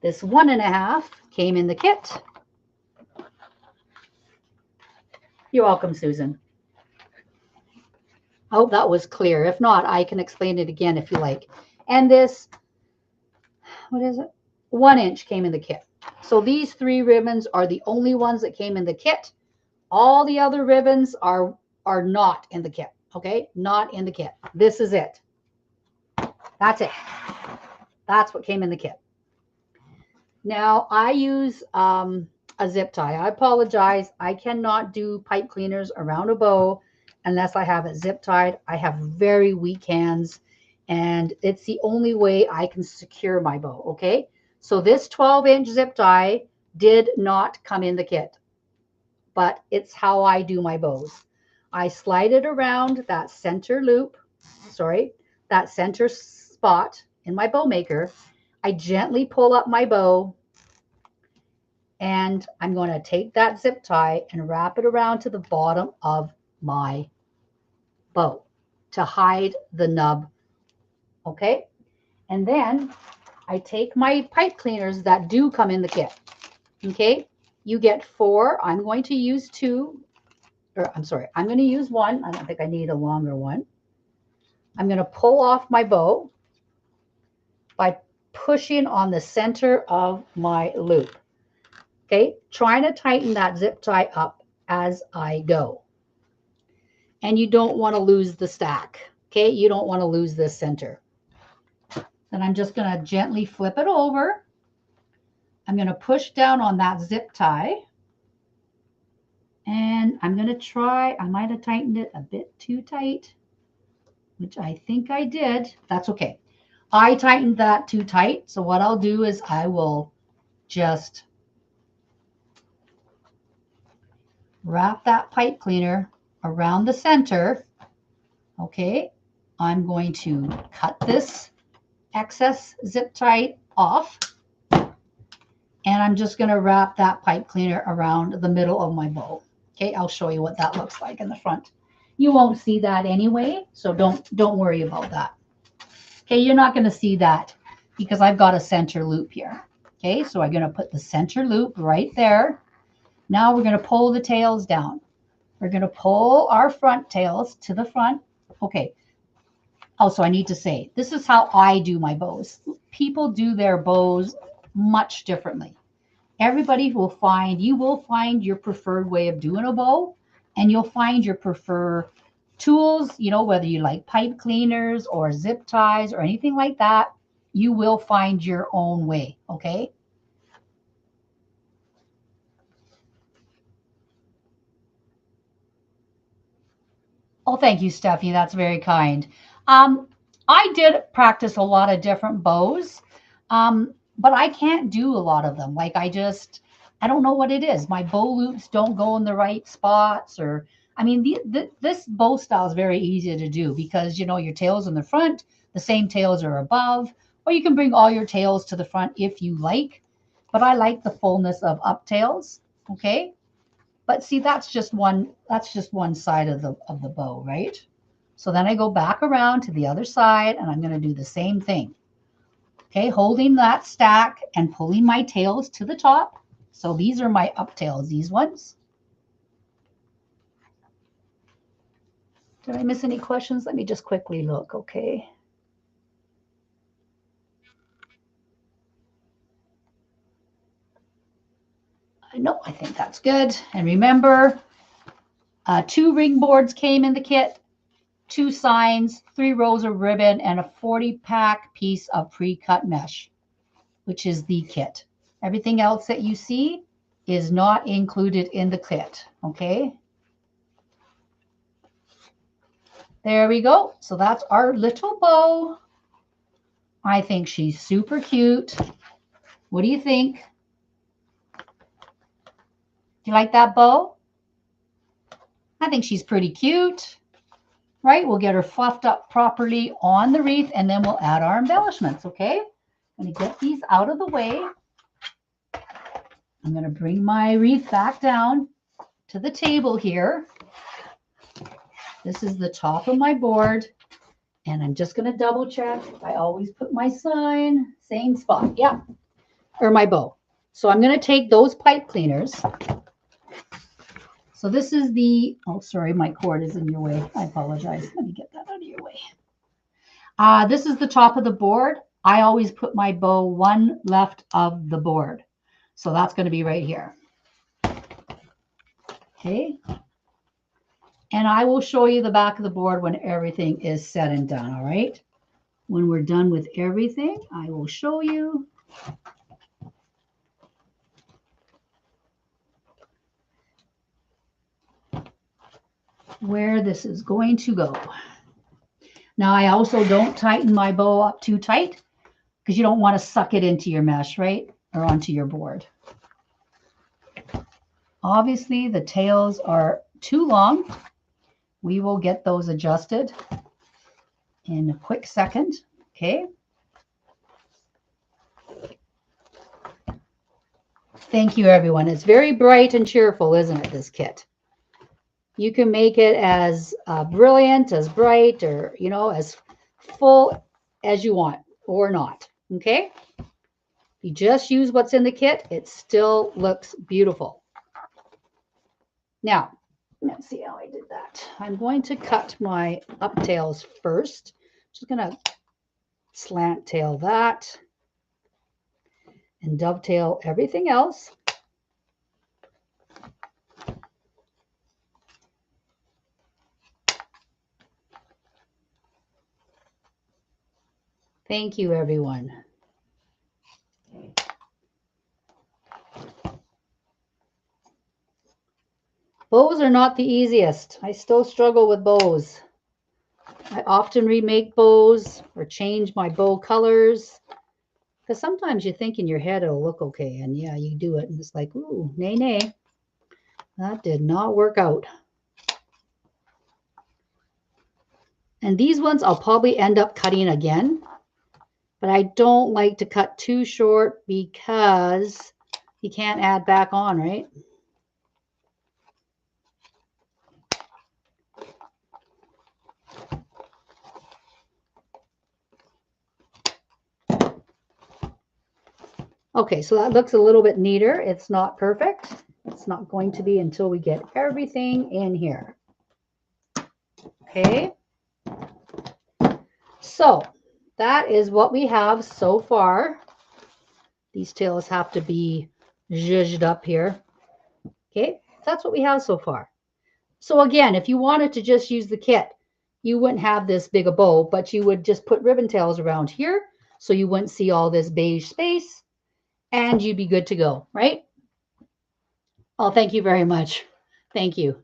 This 1.5 came in the kit. You're welcome, Susan. I hope that was clear. If not, I can explain it again if you like. And this, what is it? 1 inch came in the kit. So these 3 ribbons are the only ones that came in the kit. All the other ribbons are not in the kit. Okay, not in the kit. This is it. That's it. That's what came in the kit. Now I use a zip tie. I apologize. I cannot do pipe cleaners around a bow unless I have it zip tied. I have very weak hands, and it's the only way I can secure my bow. Okay, so this 12-inch zip tie did not come in the kit, but it's how I do my bows. I slide it around that center loop, that center spot in my bow maker. I gently pull up my bow, and I'm going to take that zip tie and wrap it around to the bottom of my bow to hide the nub. Okay, and then I take my pipe cleaners that do come in the kit. Okay, you get 4. I'm going to use 2. Or I'm sorry, I'm going to use 1. I don't think I need a longer one. I'm going to pull off my bow by pushing on the center of my loop. Okay, trying to tighten that zip tie up as I go. And you don't want to lose the stack. Okay, you don't want to lose this center. Then I'm just going to gently flip it over. I'm going to push down on that zip tie. And I'm going to try, I might have tightened it a bit too tight, which I think I did. That's okay. I tightened that too tight. So what I'll do is I will just wrap that pipe cleaner around the center. Okay. I'm going to cut this excess zip tie off. And I'm just going to wrap that pipe cleaner around the middle of my bow. Okay, I'll show you what that looks like in the front. You won't see that anyway, so don't worry about that. Okay, you're not going to see that because I've got a center loop here. Okay, so I'm going to put the center loop right there. Now we're going to pull the tails down. We're going to pull our front tails to the front. Okay. Also, I need to say, this is how I do my bows. People do their bows much differently. Everybody will find, you will find your preferred way of doing a bow, and you'll find your preferred tools, you know, whether you like pipe cleaners or zip ties or anything like that, you will find your own way, okay? Oh, thank you, Stephanie. That's very kind. I did practice a lot of different bows, but I can't do a lot of them. Like I don't know what it is. My bow loops don't go in the right spots, or I mean, this bow style is very easy to do because you know your tails in the front, the same tails are above, or you can bring all your tails to the front if you like. But I like the fullness of up tails. Okay. But see, that's just one side of the bow, right? So then I go back around to the other side and I'm going to do the same thing. Okay, holding that stack and pulling my tails to the top. So these are my up tails, these ones. Did I miss any questions? Let me just quickly look, okay. No, I think that's good. And remember, 2 ring boards came in the kit, 2 signs, 3 rows of ribbon, and a 40-pack piece of pre-cut mesh. which is the kit. Everything else that you see is not included in the kit, okay? There we go. So that's our little bow. I think she's super cute. What do you think? Do you like that bow? I think she's pretty cute, right? We'll get her fluffed up properly on the wreath, and then we'll add our embellishments, okay? I'm going to get these out of the way. I'm going to bring my wreath back down to the table here. This is the top of my board, and I'm just going to double check. I always put my sign, same spot, yeah, or my bow. So I'm going to take those pipe cleaners. So this is the, oh, sorry, my cord is in your way. I apologize. Let me get that out of your way. This is the top of the board. I always put my bow one left of the board. So that's going to be right here. Okay. And I will show you the back of the board when everything is said and done, all right? When we're done with everything, I will show you. Where this is going to go. Now, I also don't tighten my bow up too tight because you don't want to suck it into your mesh, right? Or onto your board. Obviously, the tails are too long. We will get those adjusted in a quick second, okay? Thank you, everyone. It's very bright and cheerful, isn't it, this kit? You can make it as brilliant, as bright, or, you know, as full as you want, or not, okay? If you just use what's in the kit, it still looks beautiful. Now, let's see how I did that. I'm going to cut my uptails first. Just going to slant tail that and dovetail everything else. Thank you, everyone. Bows are not the easiest. I still struggle with bows. I often remake bows or change my bow colors because sometimes you think in your head it'll look okay, and yeah, you do it and it's like, ooh, nay, nay. That did not work out. And these ones I'll probably end up cutting again, but I don't like to cut too short because you can't add back on, right? Okay, so that looks a little bit neater. It's not perfect. It's not going to be until we get everything in here. Okay. So that is what we have so far. These tails have to be zhuzhed up here. Okay, that's what we have so far. So again, if you wanted to just use the kit, you wouldn't have this big a bow, but you would just put ribbon tails around here so you wouldn't see all this beige space. And you'd be good to go, right? Oh, thank you very much. Thank you.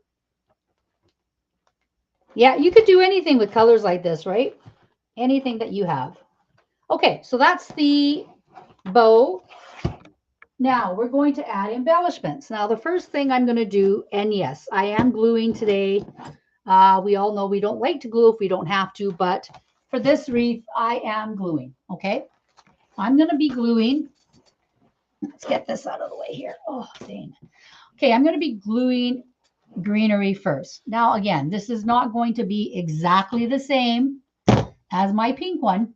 Yeah, you could do anything with colors like this, right? Anything that you have. Okay, so that's the bow. Now we're going to add embellishments. Now the first thing I'm going to do, and yes, I am gluing today. We all know we don't like to glue if we don't have to, but for this wreath, I am gluing, okay? I'm going to be gluing. Let's get this out of the way here. Oh, dang. Okay, I'm going to be gluing greenery first. Now, again, this is not going to be exactly the same as my pink one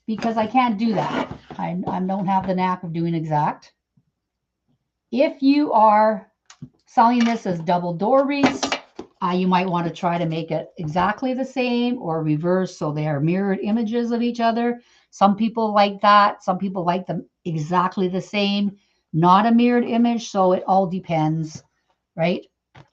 because I can't do that. I don't have the knack of doing exact. If you are selling this as double door wreaths, you might want to try to make it exactly the same or reverse so they are mirrored images of each other. Some people like that. Some people like them exactly the same, not a mirrored image. So it all depends, right?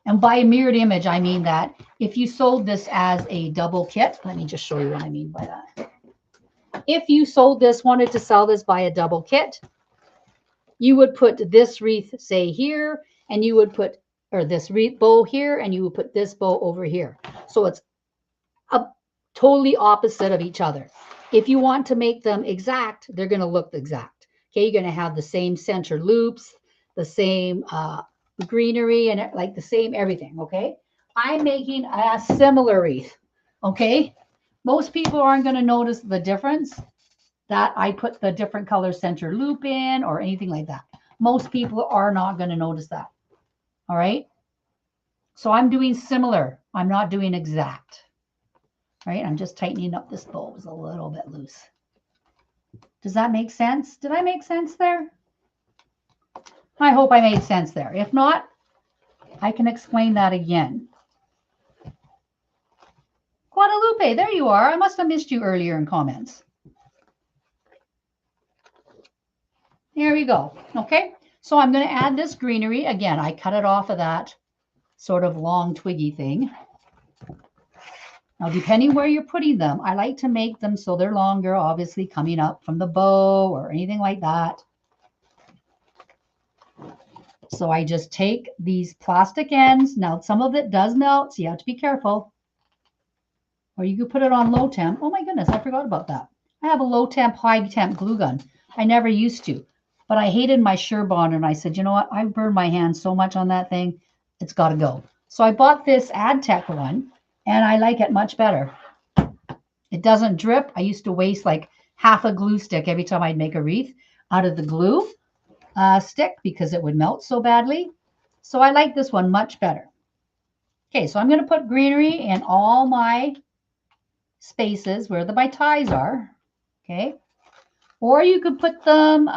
And by a mirrored image, I mean that if you sold this as a double kit, let me just show you what I mean by that. If you sold this, wanted to sell this by a double kit, you would put this wreath, say, here, and you would put, or this wreath bow here, and you would put this bow over here. So it's a totally opposite of each other. If you want to make them exact, they're going to look exact. Okay, you're going to have the same center loops, the same greenery, and like the same everything. Okay, I'm making a similar wreath. Okay, most people aren't going to notice the difference that I put the different color center loop in or anything like that. Most people are not going to notice that. All right. So I'm doing similar. I'm not doing exact. Right. I'm just tightening up this bow. It was a little bit loose. Does that make sense? Did I make sense there? I hope I made sense there. If not, I can explain that again. Guadalupe, there you are. I must have missed you earlier in comments. There we go. Okay. So I'm going to add this greenery. Again, I cut it off of that sort of long twiggy thing. Now, depending where you're putting them, I like to make them so they're longer, obviously coming up from the bow or anything like that. So I just take these plastic ends. Now, some of it does melt, so you have to be careful. Or you could put it on low temp. Oh my goodness, I forgot about that. I have a low temp, high temp glue gun. I never used to, but I hated my Surebond, and I said, you know what? I've burned my hands so much on that thing. It's got to go. So I bought this AdTech one, and I like it much better. It doesn't drip. I used to waste like half a glue stick every time I'd make a wreath out of the glue stick because it would melt so badly. So I like this one much better. Okay, so I'm going to put greenery in all my spaces where my ties are. Okay, or you could put them,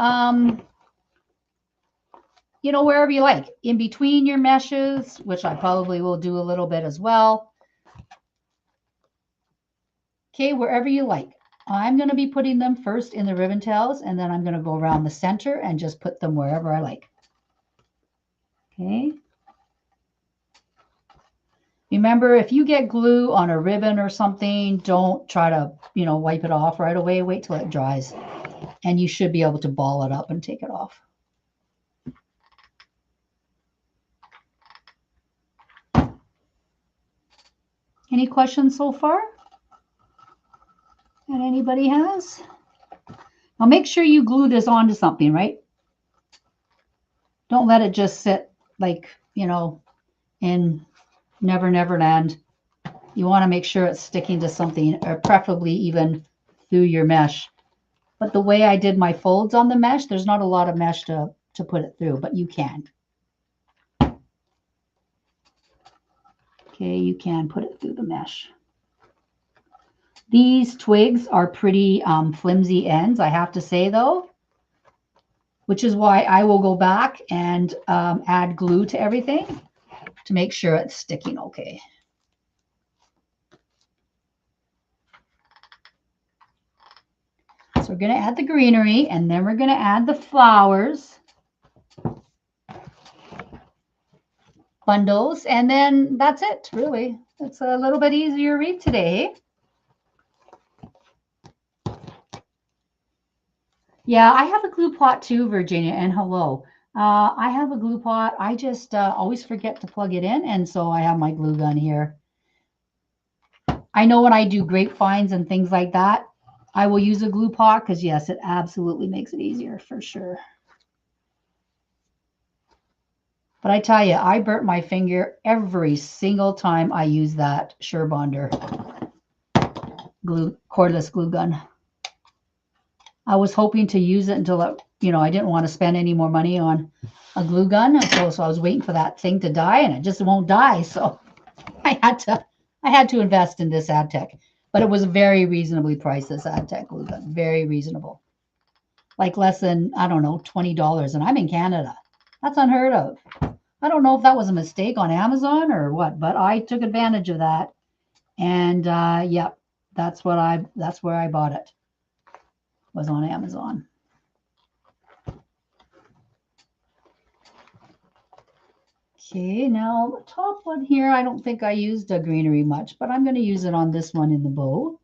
you know, wherever you like, in between your meshes, which I probably will do a little bit as well. Okay, wherever you like. I'm going to be putting them first in the ribbon tails, and then I'm going to go around the center and just put them wherever I like. Okay. Remember, if you get glue on a ribbon or something, don't try to, you know, wipe it off right away. Wait till it dries, and you should be able to ball it up and take it off. Any questions so far that anybody has? Now make sure you glue this onto something, right? Don't let it just sit like, you know, in Never Never Land. You want to make sure it's sticking to something, or preferably even through your mesh. But the way I did my folds on the mesh, there's not a lot of mesh to put it through, but you can. Okay, you can put it through the mesh. These twigs are pretty flimsy ends, I have to say, though, which is why I will go back and add glue to everything to make sure it's sticking okay. So we're going to add the greenery, and then we're going to add the flowers bundles, and then that's it, really. It's a little bit easier read today. Yeah, I have a glue pot too, Virginia, and hello. I have a glue pot. I just always forget to plug it in, and so I have my glue gun here. I know when I do grapevines and things like that, I will use a glue pot because, yes, it absolutely makes it easier for sure. But I tell you, I burnt my finger every single time I use that Surebonder cordless glue gun. I was hoping to use it until it, you know, I didn't want to spend any more money on a glue gun. So I was waiting for that thing to die, and it just won't die. So I had to invest in this AdTech. But it was very reasonably priced, this AdTech glue gun. Very reasonable. Like less than, I don't know, $20. And I'm in Canada. That's unheard of. I don't know if that was a mistake on Amazon or what, but I took advantage of that. And yep, that's where I bought it. Was on Amazon. Okay, now the top one here, I don't think I used a greenery much, but I'm going to use it on this one in the bow.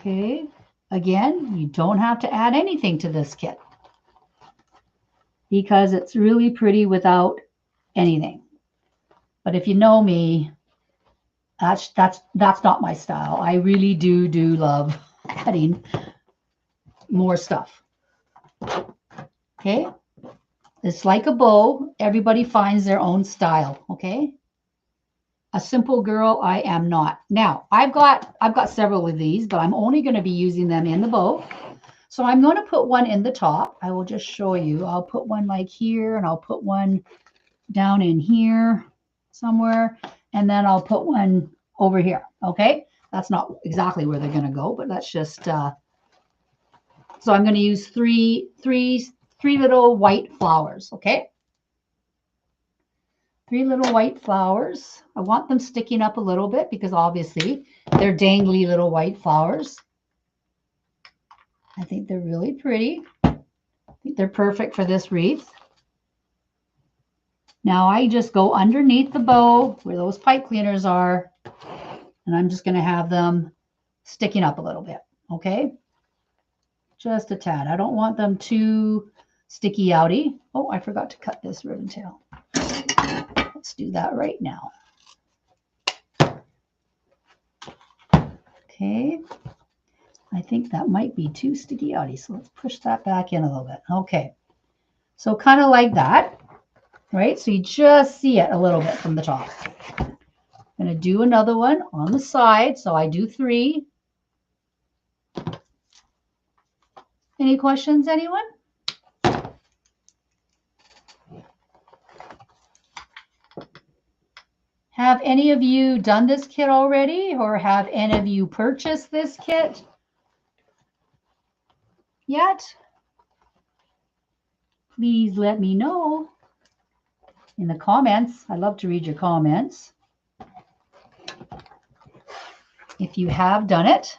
Okay, again, you don't have to add anything to this kit because it's really pretty without anything. But if you know me, that's not my style. I really do love adding more stuff. Okay, it's like a bow. Everybody finds their own style. Okay, a simple girl I am not. Now I've got several of these, but I'm only going to be using them in the bow. So I'm going to put one in the top. I will just show you. I'll put one like here, and I'll put one down in here somewhere, and then I'll put one over here. Okay, that's not exactly where they're going to go, but that's just so I'm going to use three little white flowers. Okay, 3 little white flowers. I want them sticking up a little bit because obviously they're dangly little white flowers. I think they're really pretty. I think they're perfect for this wreath. Now I just go underneath the bow where those pipe cleaners are, and I'm just going to have them sticking up a little bit. Okay, just a tad. I don't want them too sticky outy. Oh, I forgot to cut this ribbon tail. Let's do that right now. Okay, I think that might be too sticky outy, so let's push that back in a little bit. Okay, so kind of like that, right? So you just see it a little bit from the top. I'm going to do another one on the side, so I do 3. Any questions, anyone? Have any of you done this kit already, or have any of you purchased this kit yet? Please let me know in the comments. I love to read your comments. If you have done it.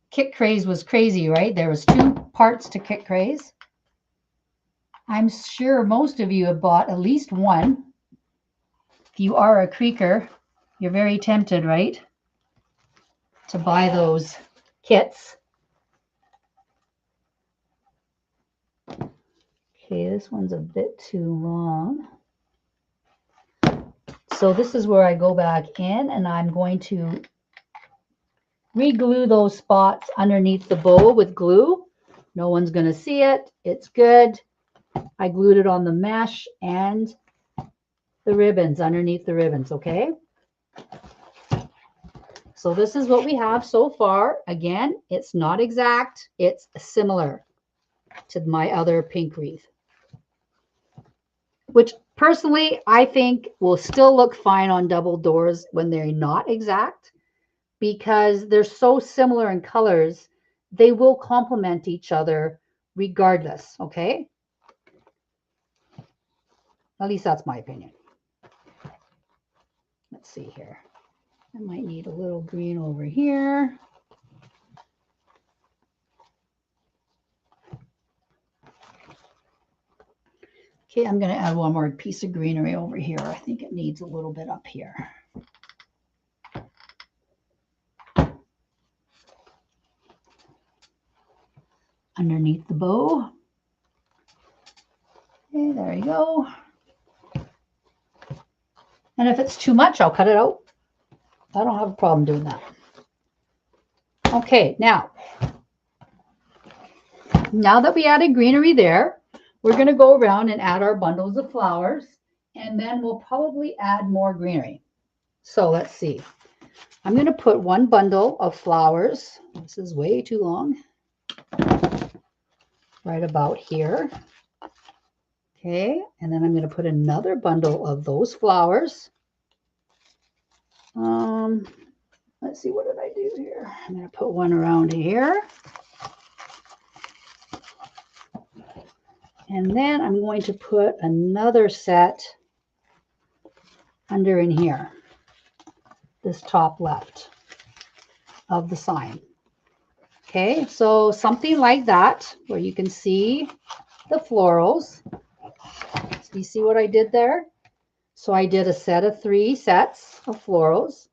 Kit craze was crazy, right? There was 2 parts to kit craze. I'm sure most of you have bought at least one. If you are a creeker, you're very tempted, right, to buy those kits. Okay, this one's a bit too long. So this is where I go back in, and I'm going to re-glue those spots underneath the bow with glue. No one's going to see it. It's good. I glued it on the mesh and the ribbons, underneath the ribbons, okay? So this is what we have so far. Again, it's not exact. It's similar to my other pink wreath, which personally I think will still look fine on double doors when they're not exact, because they're so similar in colors. They will complement each other regardless, okay? At least that's my opinion. Let's see here. I might need a little green over here. Okay, I'm going to add one more piece of greenery over here. I think it needs a little bit up here. Underneath the bow. Okay, there you go. And if it's too much, I'll cut it out. I don't have a problem doing that. Okay, now that we added greenery there, we're going to go around and add our bundles of flowers, and then we'll probably add more greenery. So let's see. I'm going to put one bundle of flowers. This is way too long. Right about here. Okay, and then I'm going to put another bundle of those flowers. Let's see, what did I do here? I'm going to put one around here. And then I'm going to put another set under in here, this top left of the sign. Okay, so something like that, where you can see the florals. So you see what I did there? So I did a set of 3 sets of florals.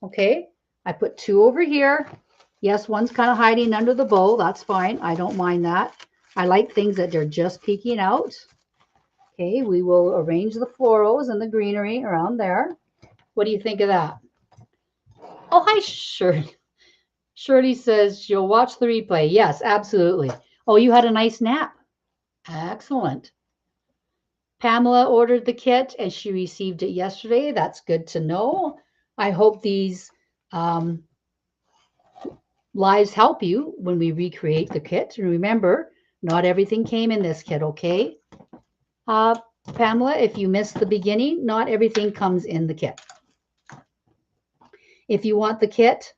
Okay, I put 2 over here. Yes, one's kind of hiding under the bow. That's fine. I don't mind that. I like things that they're just peeking out. Okay, we will arrange the florals and the greenery around there. What do you think of that? Oh, hi, Shirley. Shirley says she'll watch the replay. Yes, absolutely. Oh, you had a nice nap. Excellent. Pamela ordered the kit and she received it yesterday. That's good to know. I hope these lives help you when we recreate the kit. And remember, not everything came in this kit, okay? Pamela, if you missed the beginning, not everything comes in the kit. If you want the kit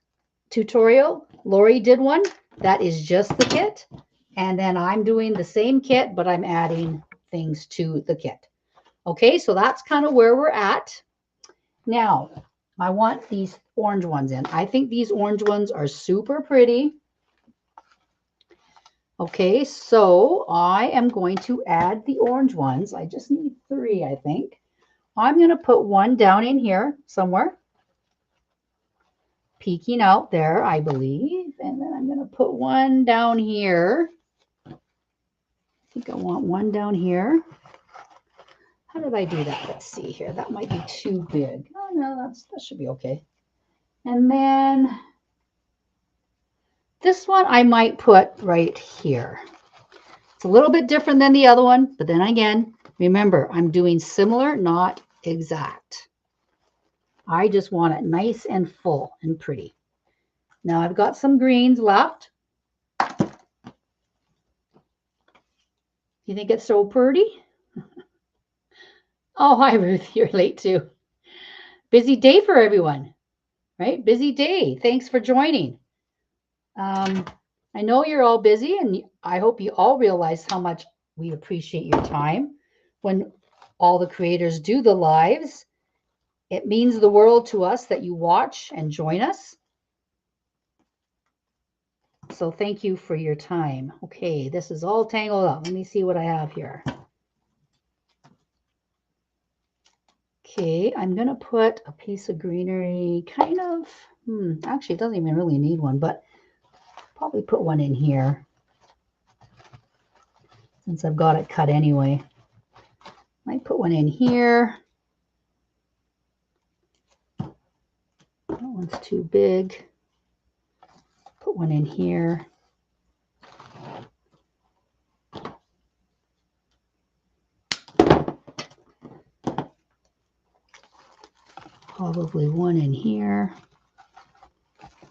tutorial, Lori did one. That is just the kit. And then I'm doing the same kit, but I'm adding things to the kit. Okay, so that's kind of where we're at. Now, I want these orange ones in. I think these orange ones are super pretty. Okay, so I am going to add the orange ones. I just need 3, I think. I'm going to put one down in here somewhere, peeking out there, I believe. And then I'm going to put one down here. I think I want one down here. How did I do that? Let's see here. That might be too big. Oh, no, that should be okay. And then this one I might put right here. It's a little bit different than the other one, but then again, remember, I'm doing similar, not exact. I just want it nice and full and pretty. Now I've got some greens left. You think it's so pretty? Oh, hi, Ruth. You're late too. Busy day for everyone, right? Busy day. Thanks for joining. I know you're all busy, and I hope you all realize how much we appreciate your time when all the creators do the lives. It means the world to us that you watch and join us. So thank you for your time. Okay, this is all tangled up. Let me see what I have here. Okay, I'm going to put a piece of greenery kind of, actually it doesn't even really need one, but probably put one in here since I've got it cut anyway. Might put one in here. That one's too big. Put one in here. Probably one in here.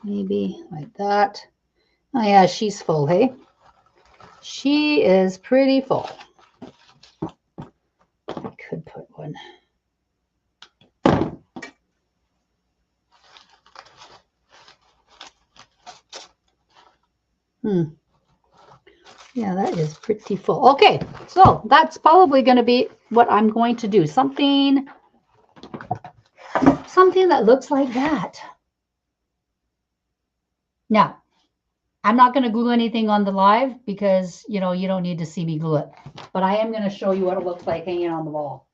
Maybe like that. Oh yeah, she's full, hey? She is pretty full. I could put one. Yeah, that is pretty full. Okay, so that's probably going to be what I'm going to do. Something that looks like that. Now, I'm not going to glue anything on the live because, you know, you don't need to see me glue it. But I am going to show you what it looks like hanging on the wall.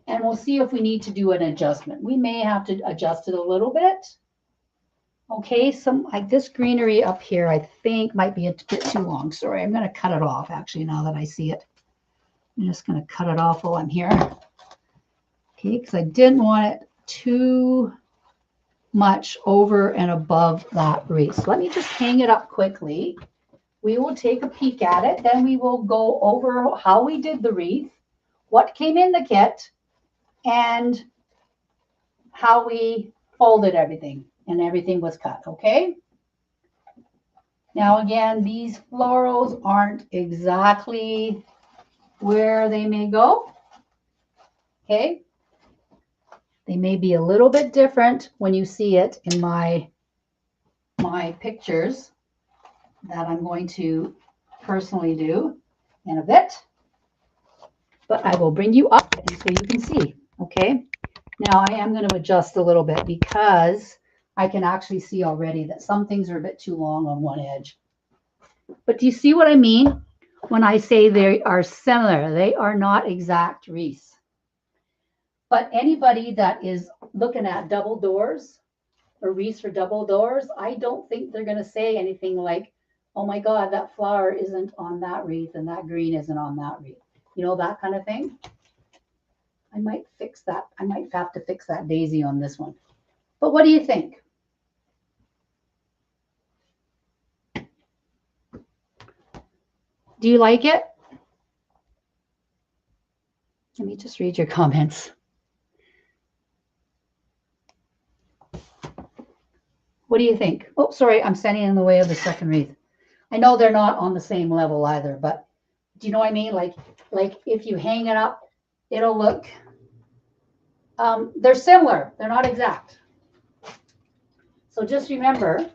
And we'll see if we need to do an adjustment. We may have to adjust it a little bit. Okay, some like this greenery up here, I think might be a bit too long. Sorry, I'm going to cut it off actually now that I see it. I'm just going to cut it off while I'm here. Okay, because I didn't want it too much over and above that wreath. So let me just hang it up quickly. We will take a peek at it. Then we will go over how we did the wreath, what came in the kit, and how we folded everything and everything was cut, okay? Now again, these florals aren't exactly where they may go, okay? They may be a little bit different when you see it in my pictures that I'm going to personally do in a bit. But I will bring you up so you can see, okay? Now I am going to adjust a little bit because I can actually see already that some things are a bit too long on one edge. But do you see what I mean when I say they are similar? They are not exact wreaths. But anybody that is looking at double doors or wreaths for double doors, I don't think they're going to say anything like, oh my God, that flower isn't on that wreath and that green isn't on that wreath. You know, that kind of thing. I might fix that. I might have to fix that daisy on this one. But what do you think? Do you like it? Let me just read your comments. What do you think? Oh, sorry, I'm standing in the way of the second wreath. I know they're not on the same level either, but do you know what I mean? Like if you hang it up, it'll look, they're similar. They're not exact. So just remember,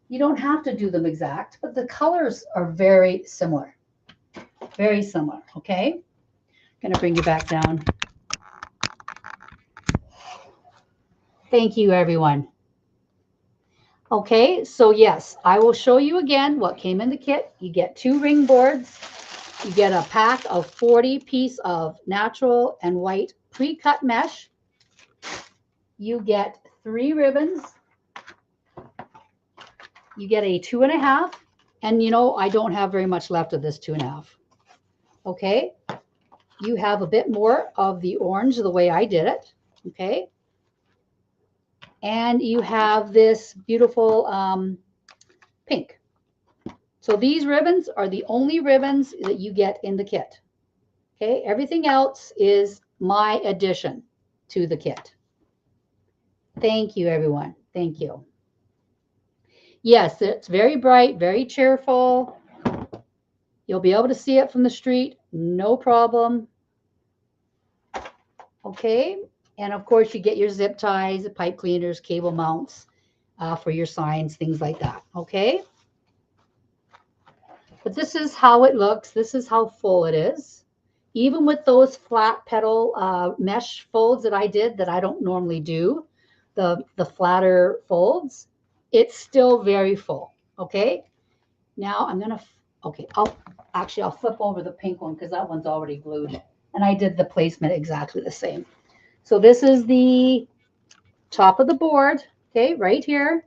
you don't have to do them exact, but the colors are very similar. Very similar, okay? I'm going to bring you back down. Thank you, everyone. Okay, so yes, I will show you again what came in the kit. You get 2 ring boards. You get a pack of 40 piece of natural and white pre-cut mesh. You get 3 ribbons. You get a 2.5. And you know, I don't have very much left of this 2.5. Okay, you have a bit more of the orange the way I did it. Okay, and you have this beautiful pink. So these ribbons are the only ribbons that you get in the kit. Okay, everything else is my addition to the kit. Thank you, everyone. Thank you. Yes, it's very bright, very cheerful. You'll be able to see it from the street, no problem. Okay, and of course you get your zip ties, pipe cleaners, cable mounts for your signs, things like that. Okay. But this is how it looks. This is how full it is. Even with those flat petal mesh folds that I did that I don't normally do, the flatter folds, it's still very full. Okay. Now I'm going to, okay, I'll flip over the pink one because that one's already glued. And I did the placement exactly the same. So this is the top of the board. Okay, right here.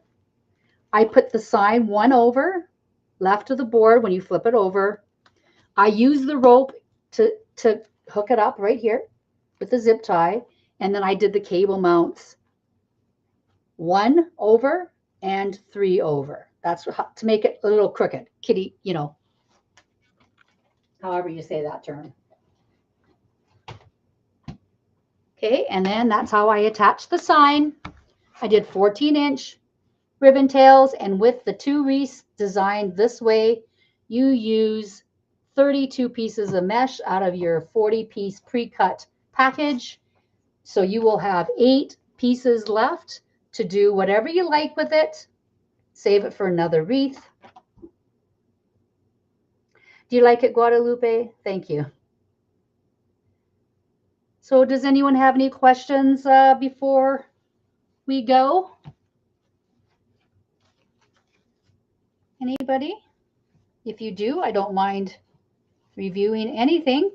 I put the sign one over left of the board when you flip it over. I use the rope to hook it up right here with the zip tie. And then I did the cable mounts 1 over and 3 over. That's to make it a little crooked. Kitty, you know, however you say that term. Okay, and then that's how I attach the sign. I did 14-inch ribbon tails, and with the 2 wreaths designed this way, you use 32 pieces of mesh out of your 40-piece pre-cut package. So you will have 8 pieces left to do whatever you like with it. Save it for another wreath. Do you like it, Guadalupe? Thank you. So does anyone have any questions before we go? Anybody? If you do, I don't mind reviewing anything.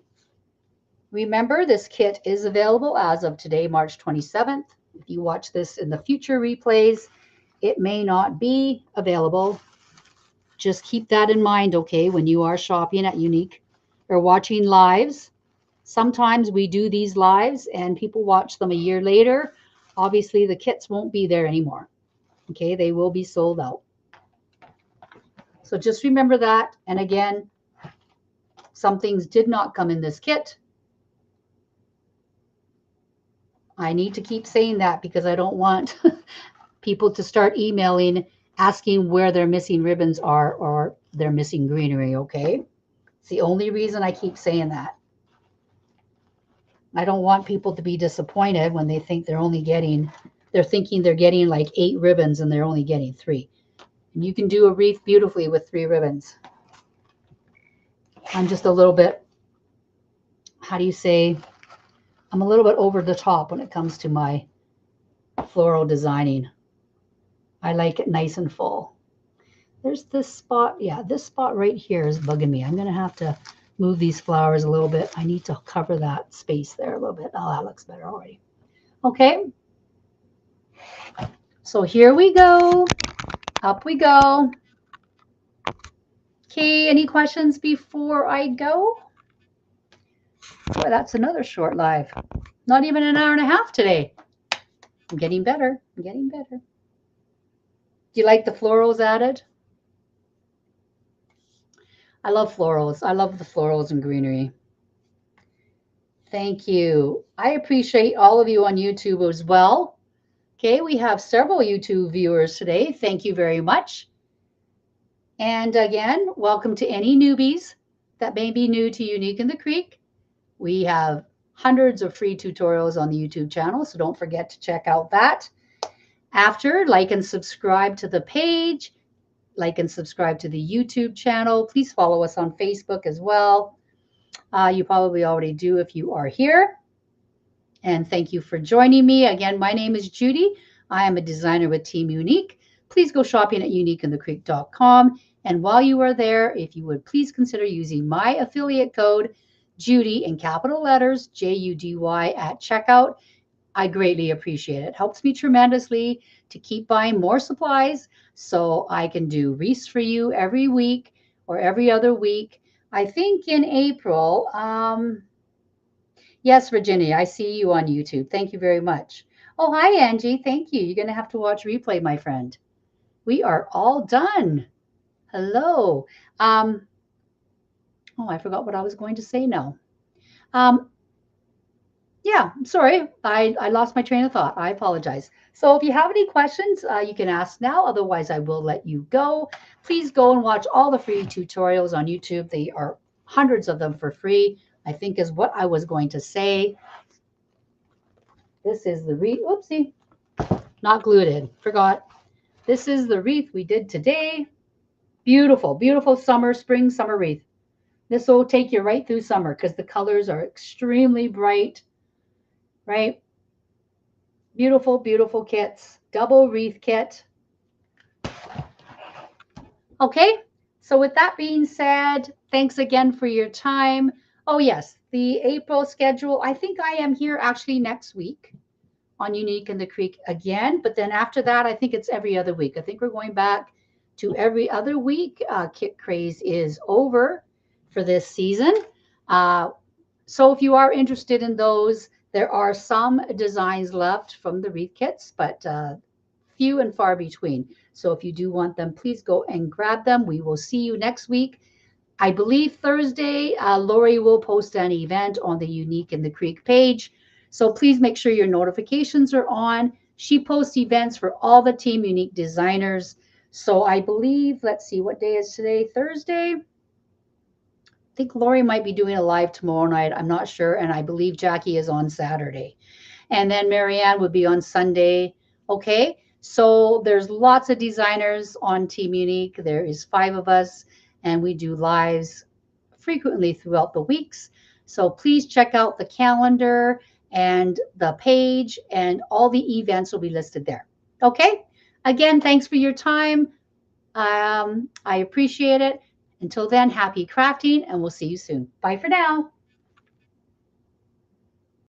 Remember, this kit is available as of today, March 27th. If you watch this in the future replays, it may not be available. Just keep that in mind, okay, when you are shopping at Unique or watching lives. Sometimes we do these lives and people watch them a year later. Obviously, the kits won't be there anymore. Okay, they will be sold out. So just remember that. And again, some things did not come in this kit. I need to keep saying that because I don't want people to start emailing asking where their missing ribbons are or their missing greenery, okay? It's the only reason I keep saying that. I don't want people to be disappointed when they think they're thinking they're getting like 8 ribbons and they're only getting 3. And you can do a wreath beautifully with 3 ribbons. I'm just a little bit, how do you say, I'm a little bit over the top when it comes to my floral designing. I like it nice and full. There's this spot. Yeah, this spot right here is bugging me. I'm going to have to move these flowers a little bit. I need to cover that space there a little bit. Oh, that looks better already. Okay. So here we go. Up we go. Okay, any questions before I go? Boy, that's another short live. Not even an hour and a half today. I'm getting better. I'm getting better. Do you like the florals added? I love florals. I love the florals and greenery. Thank you. I appreciate all of you on YouTube as well. Okay, we have several YouTube viewers today. Thank you very much. And again, welcome to any newbies that may be new to Unique in the Creek. We have hundreds of free tutorials on the YouTube channel, so don't forget to check out that. After, like and subscribe to the page, like and subscribe to the YouTube channel. Please follow us on Facebook as well. You probably already do if you are here. And thank you for joining me. Again, my name is Judy. I am a designer with Team Unique. Please go shopping at uniqueinthecreek.com. And while you are there, if you would please consider using my affiliate code, Judy, in capital letters, Judy at checkout. I greatly appreciate it. It helps me tremendously to keep buying more supplies so I can do wreaths for you every week or every other week. I think in April, yes, Virginia, I see you on YouTube. Thank you very much. Oh, hi, Angie. Thank you. You're going to have to watch replay, my friend. We are all done. Hello. Oh, I forgot what I was going to say now. Yeah, sorry. I lost my train of thought. I apologize. So if you have any questions, you can ask now. Otherwise, I will let you go. Please go and watch all the free tutorials on YouTube. They are hundreds of them for free, I think is what I was going to say. This is the wreath. Oopsie. Not glued in. Forgot. This is the wreath we did today. Beautiful, beautiful spring, summer wreath. This will take you right through summer because the colors are extremely bright, right? Beautiful, beautiful kits. Double wreath kit. Okay, so with that being said, thanks again for your time. Oh, yes, the April schedule. I think I am here actually next week on Unique in the Creek again. But then after that, I think it's every other week. I think we're going back to every other week. Kit Craze is over for this season. So if you are interested in those, there are some designs left from the wreath kits, but few and far between. So if you do want them, please go and grab them. We will see you next week. I believe Thursday, Lori will post an event on the Unique in the Creek page. So please make sure your notifications are on. She posts events for all the Team Unique designers. So I believe, let's see, what day is today? Thursday? I think Lori might be doing a live tomorrow night. I'm not sure. And I believe Jackie is on Saturday. And then Marianne would be on Sunday. Okay. So there's lots of designers on Team Unique. There is 5 of us, and we do lives frequently throughout the weeks. So please check out the calendar and the page, and all the events will be listed there. Okay. Again, thanks for your time. I appreciate it. Until then, happy crafting, and we'll see you soon. Bye for now.